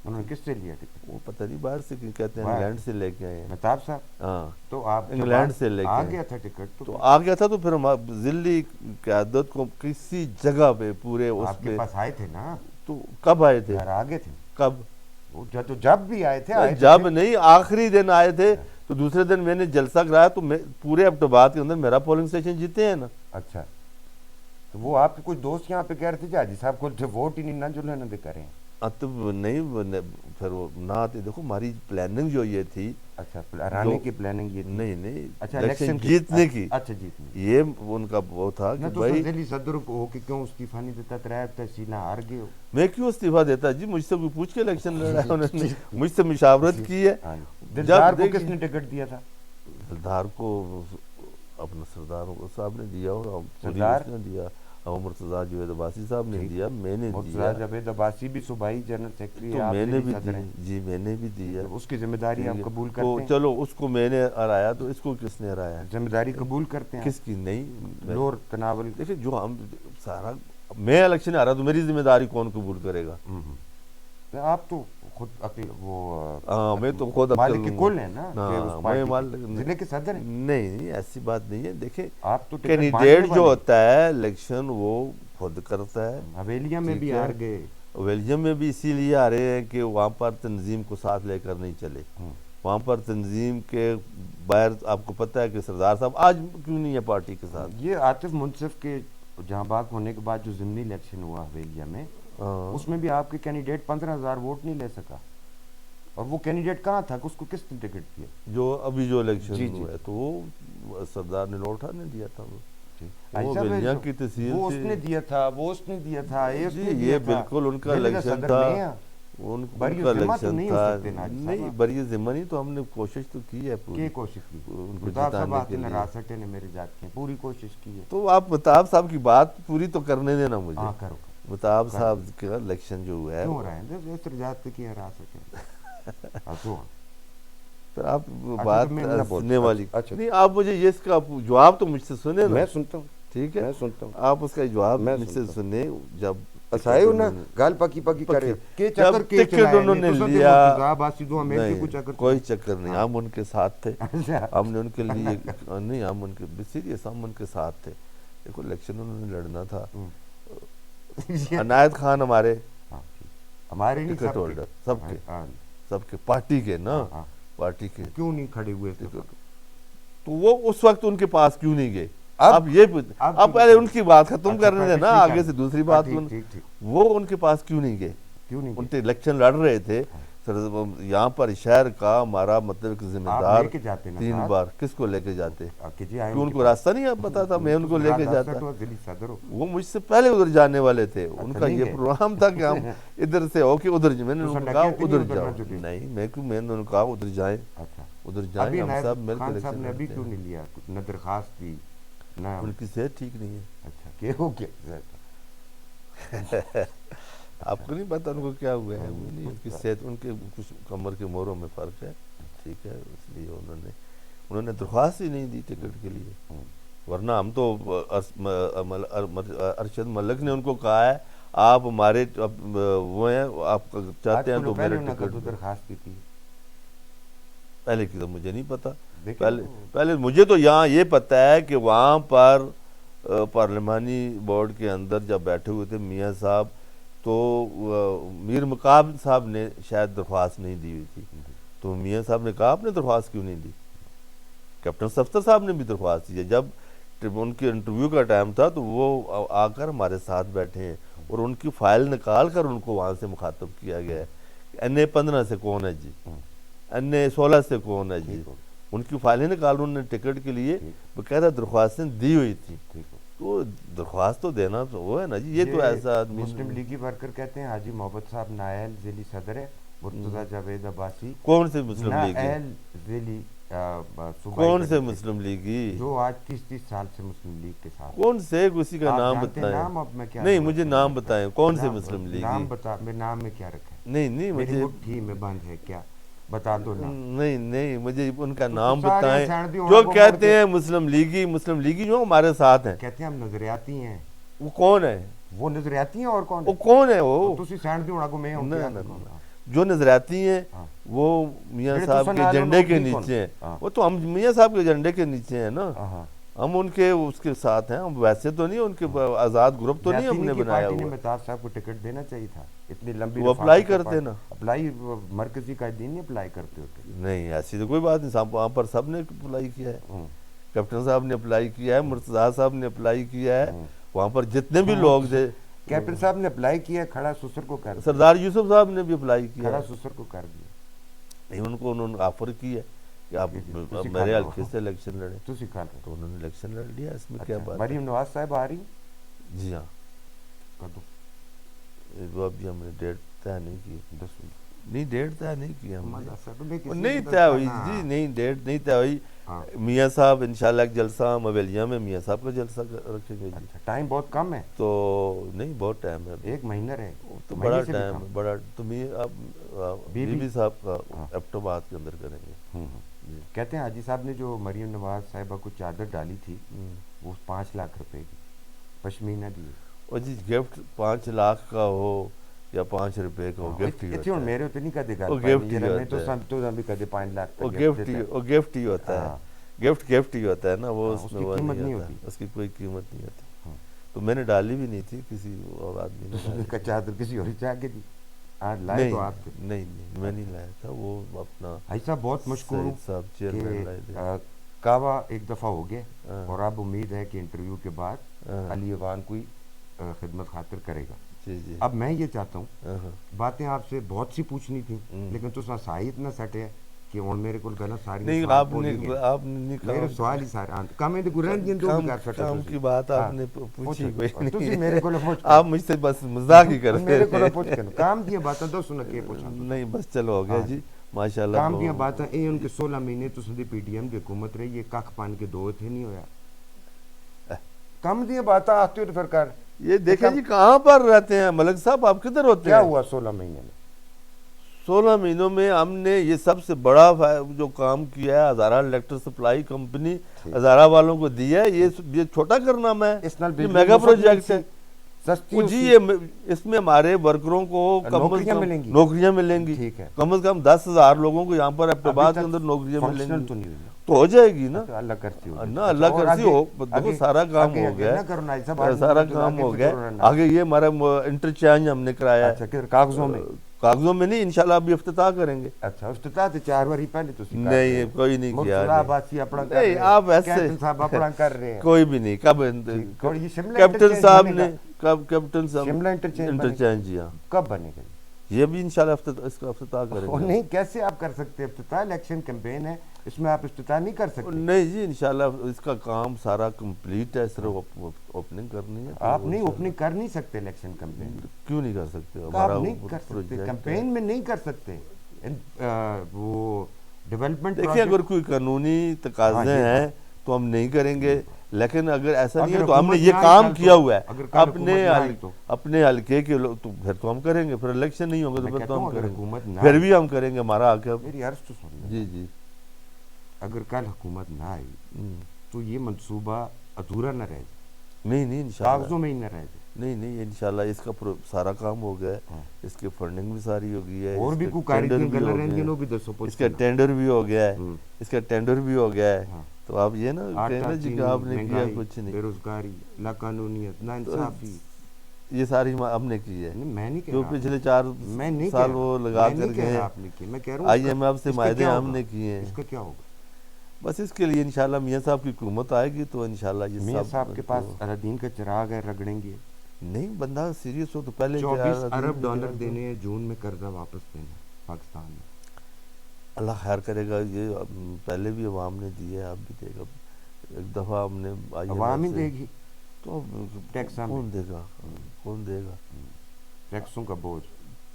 انہوں نے کس سے لیا ٹکٹ؟ وہ پتہ نہیں, باہر سے کہتے ہیں انگلینڈ سے لے کے آئے. مہتاب صاحب, ہاں تو آپ انگلینڈ سے لے کے آ گیا تھا ٹکٹ, تو آ گیا تھا, تو پھر ہم ضلعی قیادت کو کسی جگہ پہ پورے اس آپ کے پاس آئے تھے نا. تو کب آئے تھے؟ آگے تھے. کب؟ جب بھی آئے تھے. جب نہیں, آخری دن آئے تھے. تو دوسرے دن میں نے جلسہ کرایا, تو پورے اکتوبر کے اندر میرا پولنگ اسٹیشن جیتے ہیں نا. اچھا, تو وہ آپ کے کچھ دوست یہاں پہ کہہ رہے تھے جی حاجی صاحب کو ووٹ ہی نہیں نہ جو لینا دے کریں. تو نہیں پھر وہ نہ آتے. دیکھو ہماری پلاننگ جو یہ تھی, اچھا ہرانے کی پلاننگ یہ تھی, نہیں اچھا الیکشن جیتنے کی, اچھا جیتنے, یہ ان کا وہ تھا کہ بھائی ذیلی صدر ہو کے کیوں استعفیٰ نہیں دیتا, ترائب تحصیلیں ہار گئے ہو. میں کیوں استعفیٰ دیتا جی, مجھ سے کوئی پوچھ کے الیکشن لڑا ہے انہوں نے, مجھ سے مشاورت کی ہے. دلدار کو کس نے ٹکٹ دیا تھا؟ دلدار کو اپنا سردار صاحب نے دیا, اور سردار نے دیا, مرتضیٰ جاوید عباسی صاحب نے دیا, میں نے دیا. مرتضیٰ جاوید عباسی بھی صوبائی جنرل سیکرٹری تو ہے, میں نے بھی دیا جی, میں نے بھی دیا. اس کی ذمہ داری آپ قبول کرتے تو ہیں؟ چلو اس کو میں نے ہرایا, تو اس کو کس نے ہرایا؟ ذمہ داری قبول کرتے ہیں کس کی؟ نہیں, لور تناول. دیکھیں جو ہم سارا, میں الیکشن ہارا تو میری ذمہ داری کون قبول کرے گا؟ آپ تو خود وہ ہاں, میں تو خود مالک کل ہیں نا, ضلع کے صدر ہیں. نہیں ایسی بات نہیں ہے. دیکھیں آپ تو کینڈیڈیٹ جو ہوتا ہے الیکشن وہ خود کرتا ہے. حویلیہ میں بھی ہار گئے, ویلیم میں بھی اسی لیے آ رہے ہیں کہ وہاں پر تنظیم کو ساتھ لے کر نہیں چلے. وہاں پر تنظیم کے باہر آپ کو پتہ ہے کہ سردار صاحب آج کیوں نہیں ہے پارٹی کے ساتھ. یہ عاطف منصف کے جہاں باغ ہونے کے بعد جو ضمنی الیکشن ہوا حویلیہ میں, اس میں بھی آپ کے کینڈیڈیٹ 15,000 ووٹ نہیں لے سکا, اور وہ کینڈیڈیٹ کہاں تھا, اس کو کس نے ٹکٹ دیا؟ جو ابھی جو الیکشن ہوا ہے تو وہ سردار نے لوٹا نے دیا تھا, وہ ویلیاں کی تحصیل وہ اس نے دیا تھا, وہ اس نے دیا تھا, یہ بالکل ان کا الیکشن تھا, ان کا الیکشن تھا. نہیں بری ذمہ نہیں, تو ہم نے کوشش تو کی ہے پوری. کوشش کی ان کو جتانے کے لیے, راستہ نے میرے ذات کی پوری کوشش کی ہے. تو آپ متعب صاحب کی بات پوری تو کرنے دینا مجھے. ہاں کرو. متعب صاحب کا الیکشن جو ہے کیوں ہو رہا ہے استرجاعت کی راستہ پھر آپ بات سننے والی نہیں, آپ مجھے یہ اس کا جواب تو مجھ سے سنیں. میں سنتا ہوں, ٹھیک ہے, میں سنتا ہوں. آپ اس کا جواب مجھ سے سنیں. جب اسائے نا گال پکی پکی کرے جب ٹکٹ انہوں نے لیا, کوئی چکر نہیں, ہم ان کے ساتھ تھے, ہم نے ان کے لیے نہیں, ہم ان کے سیریس, ہم ان کے ساتھ تھے. دیکھو الیکشن انہوں نے لڑنا تھا. عنایت خان ہمارے ٹکٹ ہولڈر, سب کے پارٹی کے نا, پارٹی کے, کیوں نہیں کھڑے ہوئے تھے؟ تو وہ اس وقت ان کے پاس کیوں نہیں گئے؟ اب یہ اب پہلے ان کی بات ختم کرنے دیں نا, آگے سے دوسری بات. وہ ان کے پاس کیوں نہیں گئے؟ ان کے الیکشن لڑ رہے تھے یہاں پر شہر کا ہمارا مطلب ذمہ دار 3 بار کس کو لے کے جاتے؟ ان کو راستہ نہیں پتا تھا, میں ان کو لے کے جاتا. وہ مجھ سے پہلے ادھر جانے والے تھے, ان کا یہ پروگرام تھا کہ ہم ادھر سے ہو کے ادھر جائیں. میں نے ان کو کہا ادھر جاؤ, نہیں میں نے کہا ادھر جائیں, ادھر جائیں, ہم سب مل کے صاحب نے ابھی کیوں نہیں لیا, نہ درخواست دی, ان کی صحت ٹھیک نہیں ہے. اچھا کیا ہو گیا؟ آپ کو نہیں پتا ان کو کیا ہوا ہے؟ ان کی صحت, ان کے کچھ کمر کے موڑوں میں فرق ہے, ٹھیک ہے, اس لیے انہوں نے درخواست ہی نہیں دی ٹکٹ کے لیے. ورنہ ہم تو ارشد ملک نے ان کو کہا ہے آپ ہمارے وہ ہیں, آپ چاہتے ہیں تو میرے ٹکٹ. درخواست دی تھی پہلے کی تو مجھے نہیں پتا. پہلے مجھے تو یہاں یہ پتا ہے کہ وہاں پر پارلیمانی بورڈ کے اندر جب بیٹھے ہوئے تھے میاں صاحب, تو میر مقاب صاحب نے شاید درخواست نہیں دی ہوئی تھی. تو میاں صاحب نے کہا آپ نے درخواست کیوں نہیں دی؟ کیپٹن صفدر صاحب نے بھی درخواست دی ہے. جب ان کے انٹرویو کا ٹائم تھا تو وہ آ کر ہمارے ساتھ بیٹھے ہیں, اور ان کی فائل نکال کر ان کو وہاں سے مخاطب کیا گیا ہے. NA-15 سے کون ہے جی, NA-16 سے کون ہے جی, ان کی فائلیں نکال, انہوں نے ٹکٹ کے لیے باقاعدہ درخواستیں دی ہوئی تھی. تو درخواست تو دینا تو وہ ہے نا جی, یہ تو ایسا آدمی. مسلم لیگی ورکر کہتے ہیں حاجی محبت صاحب نائل ذیلی صدر ہے, مرتضیٰ جاوید عباسی. کون سے مسلم لیگی؟ نائل ذیلی کون سے مسلم لیگی جو آج 30 سال سے مسلم لیگ کے ساتھ؟ کون سے, کسی کا نام بتائیں. نہیں مجھے نام بتائیں, کون سے مسلم لیگی؟ نام بتا, میں نام میں کیا رکھا ہے؟ نہیں مجھے مٹھی میں بند ہے کیا, بتا دو نا. نہیں مجھے ان کا نام بتائیں جو کہتے ہیں مسلم لیگی. مسلم لیگی جو ہمارے ساتھ ہیں, کہتے ہیں ہم نظریاتی ہیں. وہ کون ہے؟ وہ نظریاتی ہیں, اور کون؟ وہ کون ہے؟ وہ جو نظریاتی ہیں وہ میاں صاحب کے جھنڈے کے نیچے ہیں. وہ تو ہم میاں صاحب کے جھنڈے کے نیچے ہیں نا, ہم ان کے اس کے ساتھ ہیں. ہم ویسے تو نہیں, ان کے آزاد گروپ تو نہیں ہم نے بنایا ہوا. متعب صاحب کو ٹکٹ دینا چاہیے تھا, اتنی لمبی. وہ اپلائی کرتے نا, اپلائی مرکزی قائدین نہیں اپلائی کرتے ہوتے. نہیں ایسی تو کوئی بات نہیں, وہاں پر سب نے اپلائی کیا ہے. کیپٹن صاحب نے اپلائی کیا ہے, مرتضیٰ صاحب نے اپلائی کیا ہے, وہاں پر جتنے بھی لوگ تھے. کیپٹن صاحب نے اپلائی کیا، کھڑا سسر کو کر دیا، سردار یوسف صاحب نے بھی اپلائی کیا کھڑا ہے، سسر کو کر دیا. نہیں ان کو انہوں نے آفر کی ہے کہ آپ تسی میرے کر حلقے لو. سے الیکشن لڑیں، تسی کر لو. تو انہوں نے الیکشن لڑ لیا، اس میں کیا اچھا بات ہے. مریم نواز صاحب آ رہی جی ہاں، کدو وہ ابھی ہم نے ڈیٹ طے نہیں کی، 10 منٹ نہیں ڈیٹ طے نہیں کی ہم نے، کسی نہیں بھی طے ہوئی دستانہ. جی، نہیں ڈیٹ نہیں طے ہوئی. ہاں میاں صاحب انشاءاللہ ایک جلسہ ہم حویلیہ میں میاں صاحب کا جلسہ رکھیں گے جی. اچھا ٹائم بہت کم ہے، تو نہیں بہت ٹائم ہے ابھی، 1 مہینہ رہے، تو مہینے بڑا سے بھی ٹائم کم. ہے بڑا. تو بی بی بی بی صاحب کا ہاں. ایپٹوباد کے اندر کریں گے. ہوں. جی کہتے ہیں حاجی صاحب نے جو مریم نواز صاحبہ کو چادر ڈالی تھی ہوں. وہ 5 لاکھ روپے کی پشمینہ دی. اور جی گفٹ 5 لاکھ کا ہو یا 5 روپے کا ہو، گفٹ ہی اتنے ہوتا ہے، میرے تو نہیں کدے گل وہ پائی گفٹ ہی میں تو ہوتا ہے، تو بھی کدے 5 لاکھ کا وہ گفٹ گفٹ دیتا ہی ہے. وہ گفٹ ہی ہوتا ہے، ہاں گفٹ ہی ہوتا ہے نا، وہ ہاں، اس اس میں کی وہ قیمت نہیں نہیں ہوتا، ہوتی. اس کی کوئی قیمت نہیں ہوتی. ہاں. تو میں نے ڈالی بھی نہیں تھی، کسی اور آدمی نے تو ڈالی کا تھی. چادر کسی اور چاہ کے دی. آج لائے نہیں تو آپ تھے. نہیں نہیں میں نہیں لایا تھا، وہ اپنا حاجی صاحب بہت مشکور ہوں سعید صاحب کہ چیئرمین لائے تھے. کعبہ ایک دفعہ ہو گیا ہاں. اور اب امید ہے کہ انٹرویو کے بعد ہاں. علی ایوان کوئی خدمت خاطر کرے گا. جی جی. اب میں یہ چاہتا ہوں، ہاں ہاں. باتیں آپ سے بہت سی پوچھنی تھیں لیکن تو سائی اتنا سٹے کہ ہوں میرے کو گلا ساری نہیں سوال آپ بھول نے ہی گئے. نہیں میرے سوال ہی سارے کام دے گران دین دو بھی کر سکتے کام کی بات آپ نے پوچھی کوئی تسی نہیں، میرے کو پوچھ آپ مجھ سے بس مذاق ہی کرتے میرے کو رہے. پوچھ کے کام دی باتیں دو سن کے پوچھاں نہیں بس چلو ہو گیا جی ماشاءاللہ. کام دیا باتیں اے ان کے 16 مہینے تو سندھی پی ڈی ایم دی حکومت رہی ہے، ککھ پان کے 2 تھے نہیں ہویا. کام دیا باتیں آتی ہو تو پھر کر. یہ دیکھیں جی کہاں پر رہتے ہیں ملک صاحب، آپ کدھر ہوتے ہیں؟ کیا ہوا 16 مہینے میں؟ 16 مہینوں میں ہم نے یہ سب سے بڑا جو کام کیا ہے، Hazara electric supply company Hazara والوں کو دی ہے. یہ چھوٹا کرنا میں، یہ میگا پروجیکٹ ہے. سستی جی یہ اس میں ہمارے ورکروں کو نوکریاں ملیں گی، نوکریاں ملیں گی، ٹھیک ہے. کم از کم 10,000 لوگوں کو یہاں پر ایبٹباد کے اندر نوکریاں ملیں فنکشنل گی، تو نہیں ہوئی تو ہو جائے گی نا. اللہ کرتی ہو نا اللہ کرسی ہو، دیکھو سارا کام ہو گیا ہے، سارا کام ہو گیا ہے. آگے یہ ہمارا انٹرچینج ہم نے کرایا ہے. اچھا کاغذوں میں؟ کاغذوں میں نہیں، انشاءاللہ ابھی افتتاح کریں گے. اچھا افتتاح تو 4 باری پہلے تو نہیں کوئی نہیں کیا، مرسلہ آبادی اپنا کر رہے نہیں ہیں، آپ ایسے کیپٹن صاحب اپنا کر رہے ہیں. کوئی بھی نہیں. کب کیپٹن صاحب نے کیپٹن صاحب شملہ انٹرچینج، جی ہاں کب بنے گا؟ یہ بھی انشاءاللہ اس کا افتتاح کریں گے. نہیں کیسے آپ کر سکتے ہیں افتتاح؟ الیکشن کیمپین ہے، اس میں آپ افتتاح نہیں کر سکتے. نہیں جی انشاءاللہ اس کا کام سارا کمپلیٹ ہے، صرف اوپننگ کرنی ہے. آپ نہیں اوپننگ کر نہیں سکتے الیکشن کیمپین؟ کیوں نہیں کر سکتے؟ آپ نہیں کر سکتے کیمپین میں، نہیں کر سکتے. وہ ڈیولپمنٹ دیکھیں اگر کوئی قانونی تقاضے ہیں تو ہم نہیں کریں گے، لیکن اگر ایسا نہیں ہے تو ہم نے یہ کام کیا ہوا ہے اپنے حلقے کے لوگ، تو پھر تو ہم کریں گے. پھر الیکشن نہیں ہوگا تو پھر تو ہم کریں گے، پھر بھی ہم کریں گے. ہمارا حق ہے. میری عرض تو سن. جی جی. اگر کل حکومت نہ آئی تو یہ منصوبہ ادھورا نہ رہ جائے؟ نہیں انشاءاللہ کاغذوں میں ہی نہ رہ جائے. نہیں انشاءاللہ اس کا سارا کام ہو گیا ہے، اس کی فنڈنگ بھی ساری ہو گئی ہے، اور بھی کوئی کاریگری گلر رہن گے نو بھی دسو. اس کا ٹینڈر بھی ہو گیا ہے، اس کا ٹینڈر بھی ہو گیا ہے. تو آپ یہ نا کہنا جی کہ آپ نے کیا کچھ نہیں. بے روزگاری، لاقانونیت، ناانصافی، یہ ساری ہم نے کی ہے. میں نہیں کہہ جو رہا، پچھلے 4 سال وہ لگا کر گئے ہیں IMF سے معاہدے ہم نے کیے ہیں. اس کا کیا ہوگا؟ بس اس کے لیے انشاءاللہ میاں صاحب کی حکومت آئے گی تو انشاءاللہ یہ میاں صاحب کے پاس اراضین کا چراغ ہے، رگڑیں گے. نہیں بندہ سیریس ہو تو پہلے 24 ارب ڈالر دینے ہیں جون میں، قرضہ واپس دینا پاکستان میں. اللہ خیر کرے گا. یہ پہلے بھی عوام نے دی ہے، اب بھی دے گا. ایک دفعہ ہم نے عوام ہی دے گی تو ٹیکس کون دے گا؟ کون دے گا؟ ٹیکسوں کا بوجھ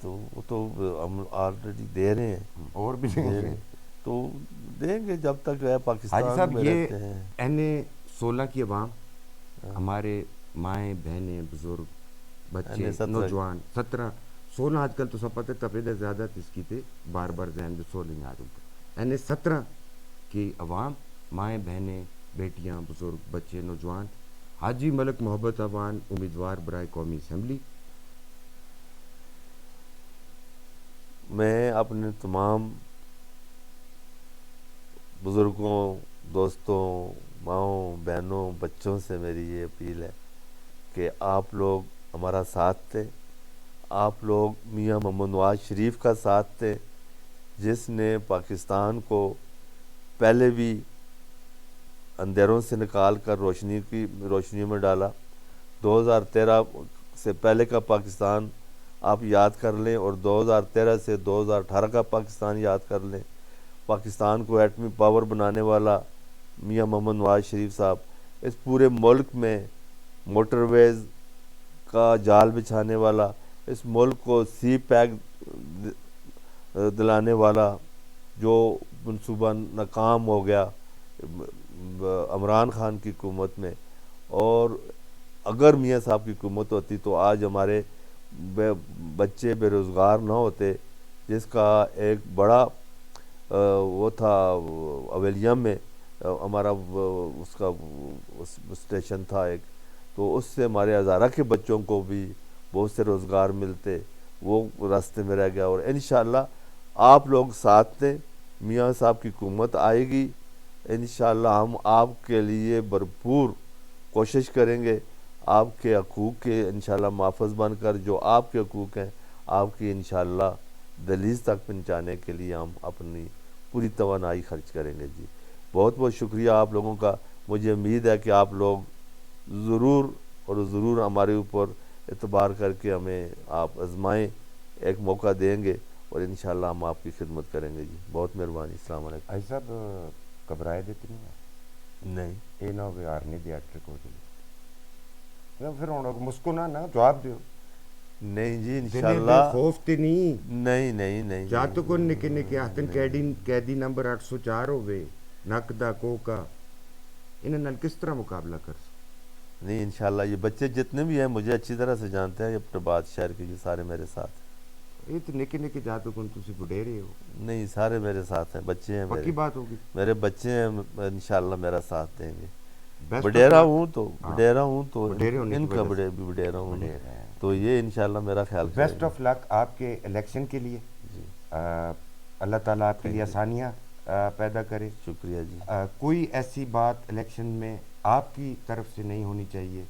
تو وہ تو ہم آلریڈی دے رہے ہیں، اور بھی دیں گے تو دیں گے جب تک ہے پاکستان میں رہتے ہیں. یہ NA-16 کی عوام، ہمارے مائیں بہنیں بزرگ بچے نوجوان، 17-16 آج کل تو سب پتہ تفریح زیادہ اس کی تھے، بار بار ذہن میں 16 یاد ہوتا. NA-17 کی عوام، مائیں بہنیں بیٹیاں بزرگ بچے نوجوان، حاجی ملک محبت عوان امیدوار برائے قومی اسمبلی. میں اپنے تمام بزرگوں، دوستوں، ماؤں، بہنوں، بچوں سے میری یہ اپیل ہے کہ آپ لوگ ہمارا ساتھ دیں. آپ لوگ میاں محمد نواز شریف کا ساتھ دیں، جس نے پاکستان کو پہلے بھی اندھیروں سے نکال کر روشنیوں میں ڈالا. 2013 سے پہلے کا پاکستان آپ یاد کر لیں اور 2013 سے 2018 کا پاکستان یاد کر لیں. پاکستان کو ایٹمی پاور بنانے والا میاں محمد نواز شریف صاحب اس پورے ملک میں موٹر ویز کا جال بچھانے والا, اس ملک کو سی پیک دلانے والا جو منصوبہ ناکام ہو گیا عمران خان کی حکومت میں, اور اگر میاں صاحب کی حکومت ہوتی تو آج ہمارے بچے بے روزگار نہ ہوتے, جس کا ایک بڑا وہ تھا اویلیم میں ہمارا اس کا اسٹیشن تھا ایک, تو اس سے ہمارے ہزارہ کے بچوں کو بھی بہت سے روزگار ملتے, وہ راستے میں رہ گیا. اور انشاءاللہ آپ لوگ ساتھ دیں, میاں صاحب کی حکومت آئے گی, انشاءاللہ ہم آپ کے لیے بھرپور کوشش کریں گے, آپ کے حقوق کے انشاءاللہ محافظ بن کر جو آپ کے حقوق ہیں آپ کی انشاءاللہ دہلیز تک پہنچانے کے لیے ہم اپنی پوری توانائی خرچ کریں گے. جی بہت بہت شکریہ آپ لوگوں کا. مجھے امید ہے کہ آپ لوگ ضرور اور ضرور ہمارے اوپر اعتبار کر کے ہمیں آپ آزمائیں, ایک موقع دیں گے اور انشاءاللہ ہم آپ کی خدمت کریں گے. جی بہت مہربانی. السلام علیکم. بھائی صاحب گھبرائے دیتے نہیں نہیں یہ نہ ہو ہارنے دی ایٹرک ہو جائے پھر ہوں مسکنا نا جواب دیو. نہیں جی دلے انشاءاللہ دے خوف تے نہیں نہیں نہیں نہیں جا تو کو نکے نکے ہاتھن قیدی نمبر 804 ہوئے نک دا کوکا انہاں نال کس طرح مقابلہ کر سکتے؟ نہیں انشاءاللہ یہ بچے جتنے بھی ہیں مجھے اچھی طرح سے جانتے ہیں, یہ پربات شہر کے یہ سارے میرے ساتھ ہیں. یہ تو نکے نکے جا تو کن تسی بڈیرے ہو. نہیں سارے میرے ساتھ ہیں, بچے ہیں پکی میرے, بات ہوگی. میرے بچے ہیں, انشاءاللہ میرا ساتھ دیں گے. بیسٹ بڈیرا ہوں تو بڈیرا بڈیرا ہوں تو ان کا بڈیرا ہوں تو یہ انشاءاللہ میرا خیال کریں بیسٹ آف لک آپ کے الیکشن کے لیے. جی اللہ تعالیٰ آپ کے لیے آسانیاں پیدا کرے. شکریہ جی. کوئی ایسی بات الیکشن میں آپ کی طرف سے نہیں ہونی چاہیے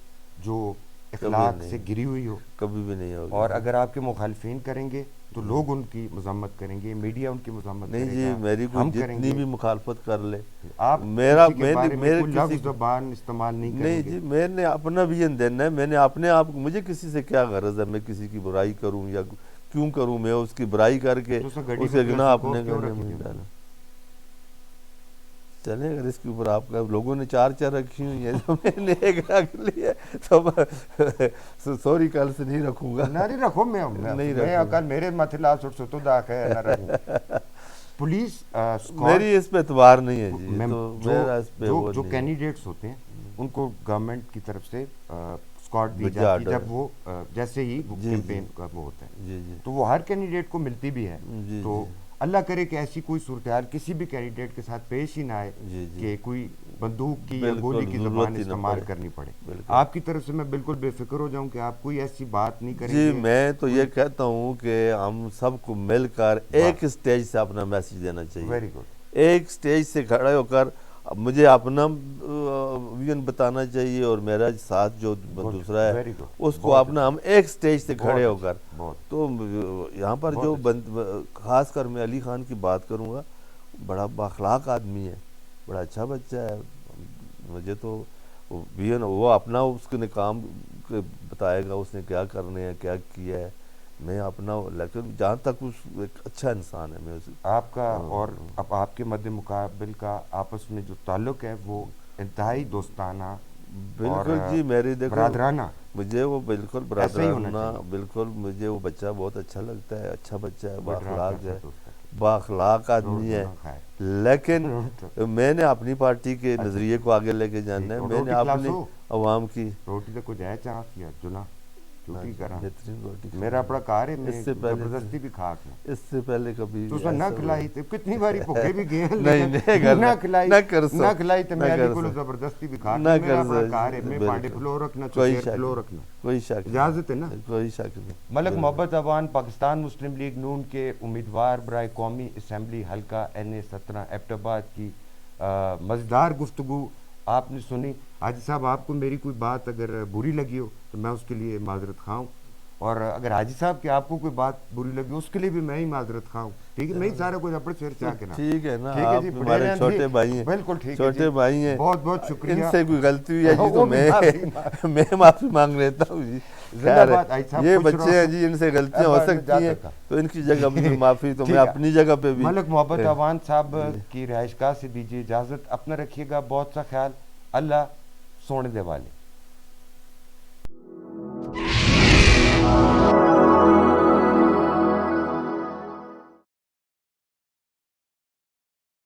جو اخلاق سے گری ہوئی ہو, کبھی بھی نہیں ہوگا. اور اگر آپ کے مخالفین کریں گے تو لوگ ان کی مذمت کریں گے, میڈیا ان کی مذمت کرے گا. نہیں جی میری ہم کوئی کریں جتنی گے. بھی مخالفت کر لے, آپ میرا کسی کے بارے میں کوئی لفظ زبان استعمال نہیں کریں نہیں گے. جی میں نے اپنا ویژن دینا ہے, میں نے اپنے آپ کو, مجھے کسی سے کیا غرض ہے میں کسی کی برائی کروں یا کیوں کروں, میں اس کی برائی کر کے اسے گناہ اپنے گھر میں ڈالا. چلیں اگر اس کے اوپر آپ کا لوگوں نے چار رکھی ہوئی ہیں تو میں نے ایک رکھ لی ہے تو سوری کل سے نہیں رکھوں گا. نہیں رکھو, میں کل میرے ماتھے لا سٹ سٹو دا ہے نہ رکھوں. پولیس میری اس پہ اعتبار نہیں ہے جی, تو میرا اس پہ جو کینڈیڈیٹس ہوتے ہیں ان کو گورنمنٹ کی طرف سے اسکواڈ دی جاتی ہے جب وہ جیسے ہی کیمپین کا وہ ہوتا ہے, تو وہ ہر کینڈیڈیٹ کو ملتی بھی ہے. تو اللہ کرے کہ ایسی کوئی صورتحال کسی بھی کینڈیڈیٹ کے ساتھ پیش ہی نہ آئے کہ کوئی بندوق کی یا گولی کی زبان استعمال کرنی پڑے. آپ کی طرف سے میں بالکل بے فکر ہو جاؤں کہ آپ کوئی ایسی بات نہیں کریں گے. جی میں تو یہ کہتا ہوں کہ ہم سب کو مل کر ایک سٹیج سے اپنا میسیج دینا چاہیے. Very good. ایک سٹیج سے کھڑے ہو کر مجھے اپنا ویژن بتانا چاہیے اور میرا ساتھ جو دوسرا ہے اس کو اپنا, ہم ایک سٹیج سے کھڑے ہو کر. تو یہاں پر جو خاص کر میں علی خان کی بات کروں گا, بڑا بااخلاق آدمی ہے, بڑا اچھا بچہ ہے. مجھے تو وہ اپنا اس کے کام بتائے گا, اس نے کیا کرنے ہیں کیا کیا ہے. میں اپنا لیکن جہاں تک اس ایک اچھا انسان ہے. میں آپ کا اور اب آپ کے مد مقابل کا آپس میں جو تعلق ہے وہ انتہائی دوستانہ, بالکل جی میری دیکھو برادرانہ. مجھے وہ بالکل برادرانہ, بالکل مجھے وہ بچہ بہت اچھا لگتا ہے. اچھا بچہ ہے, بااخلاق ہے, بااخلاق آدمی ہے. لیکن میں نے اپنی پارٹی کے نظریے کو آگے لے کے جانا ہے. میں نے اپنی عوام کی روٹی تو کچھ ہے چاہ کیا جنا میرا اپنا کار ہے, میں زبردستی بھی کھا کے اس سے پہلے کبھی تو نہ کھلائی تے کتنی باری بھوکے بھی گئے نہ کھلائی نہ کھلائی تے میں علی کو زبردستی بھی کھا کے. میرا اپنا کار ہے, میں پانڈے فلو رکھنا چاہیے, فلو رکھنا کوئی شک اجازت ہے نا, کوئی شک نہیں. ملک محبت اوان پاکستان مسلم لیگ نون کے امیدوار برائے قومی اسمبلی حلقہ NA 17 ایبٹ آباد کی مزیدار گفتگو آپ نے سنی. حاجی صاحب آپ کو میری کوئی بات اگر بری لگی ہو تو میں اس کے لیے معذرت خواہ ہوں, اور اگر حاجی صاحب کی آپ کو کوئی بات بری لگی اس کے لیے بھی میں ہی معذرت خواہ ہوں، ٹھیک ہے، میں ہی سارا کچھ اپنے سر چاہ کے نا، ٹھیک ہے نا، ٹھیک ہے آپ جی، ہمارے پٹیریان چھوٹے جی، بھائی ہیں، بالکل ٹھیک ہے چھوٹے جی، بھائی ہیں، بہت بہت ان شکریہ، سے کوئی غلطی ہوئی ہے جی تو وہ بھی معافی میں معافی مانگ لیتا ہوں جی. زندہ خیر ہے، باد حاج صاحب، یہ خوش بچے ہیں رہو. جی، ان سے غلطیاں اب ہو میں سکتی جاتا ہیں، تھا. تو ان کی جگہ پہ معافی تو میں ٹھیک ہے، اپنی جگہ پہ بھی ملک محبت جی. اوان صاحب کی رہائش گاہ سے دیجیے اجازت، اپنا رکھیے گا بہت سا خیال، اللہ سونے دے والے.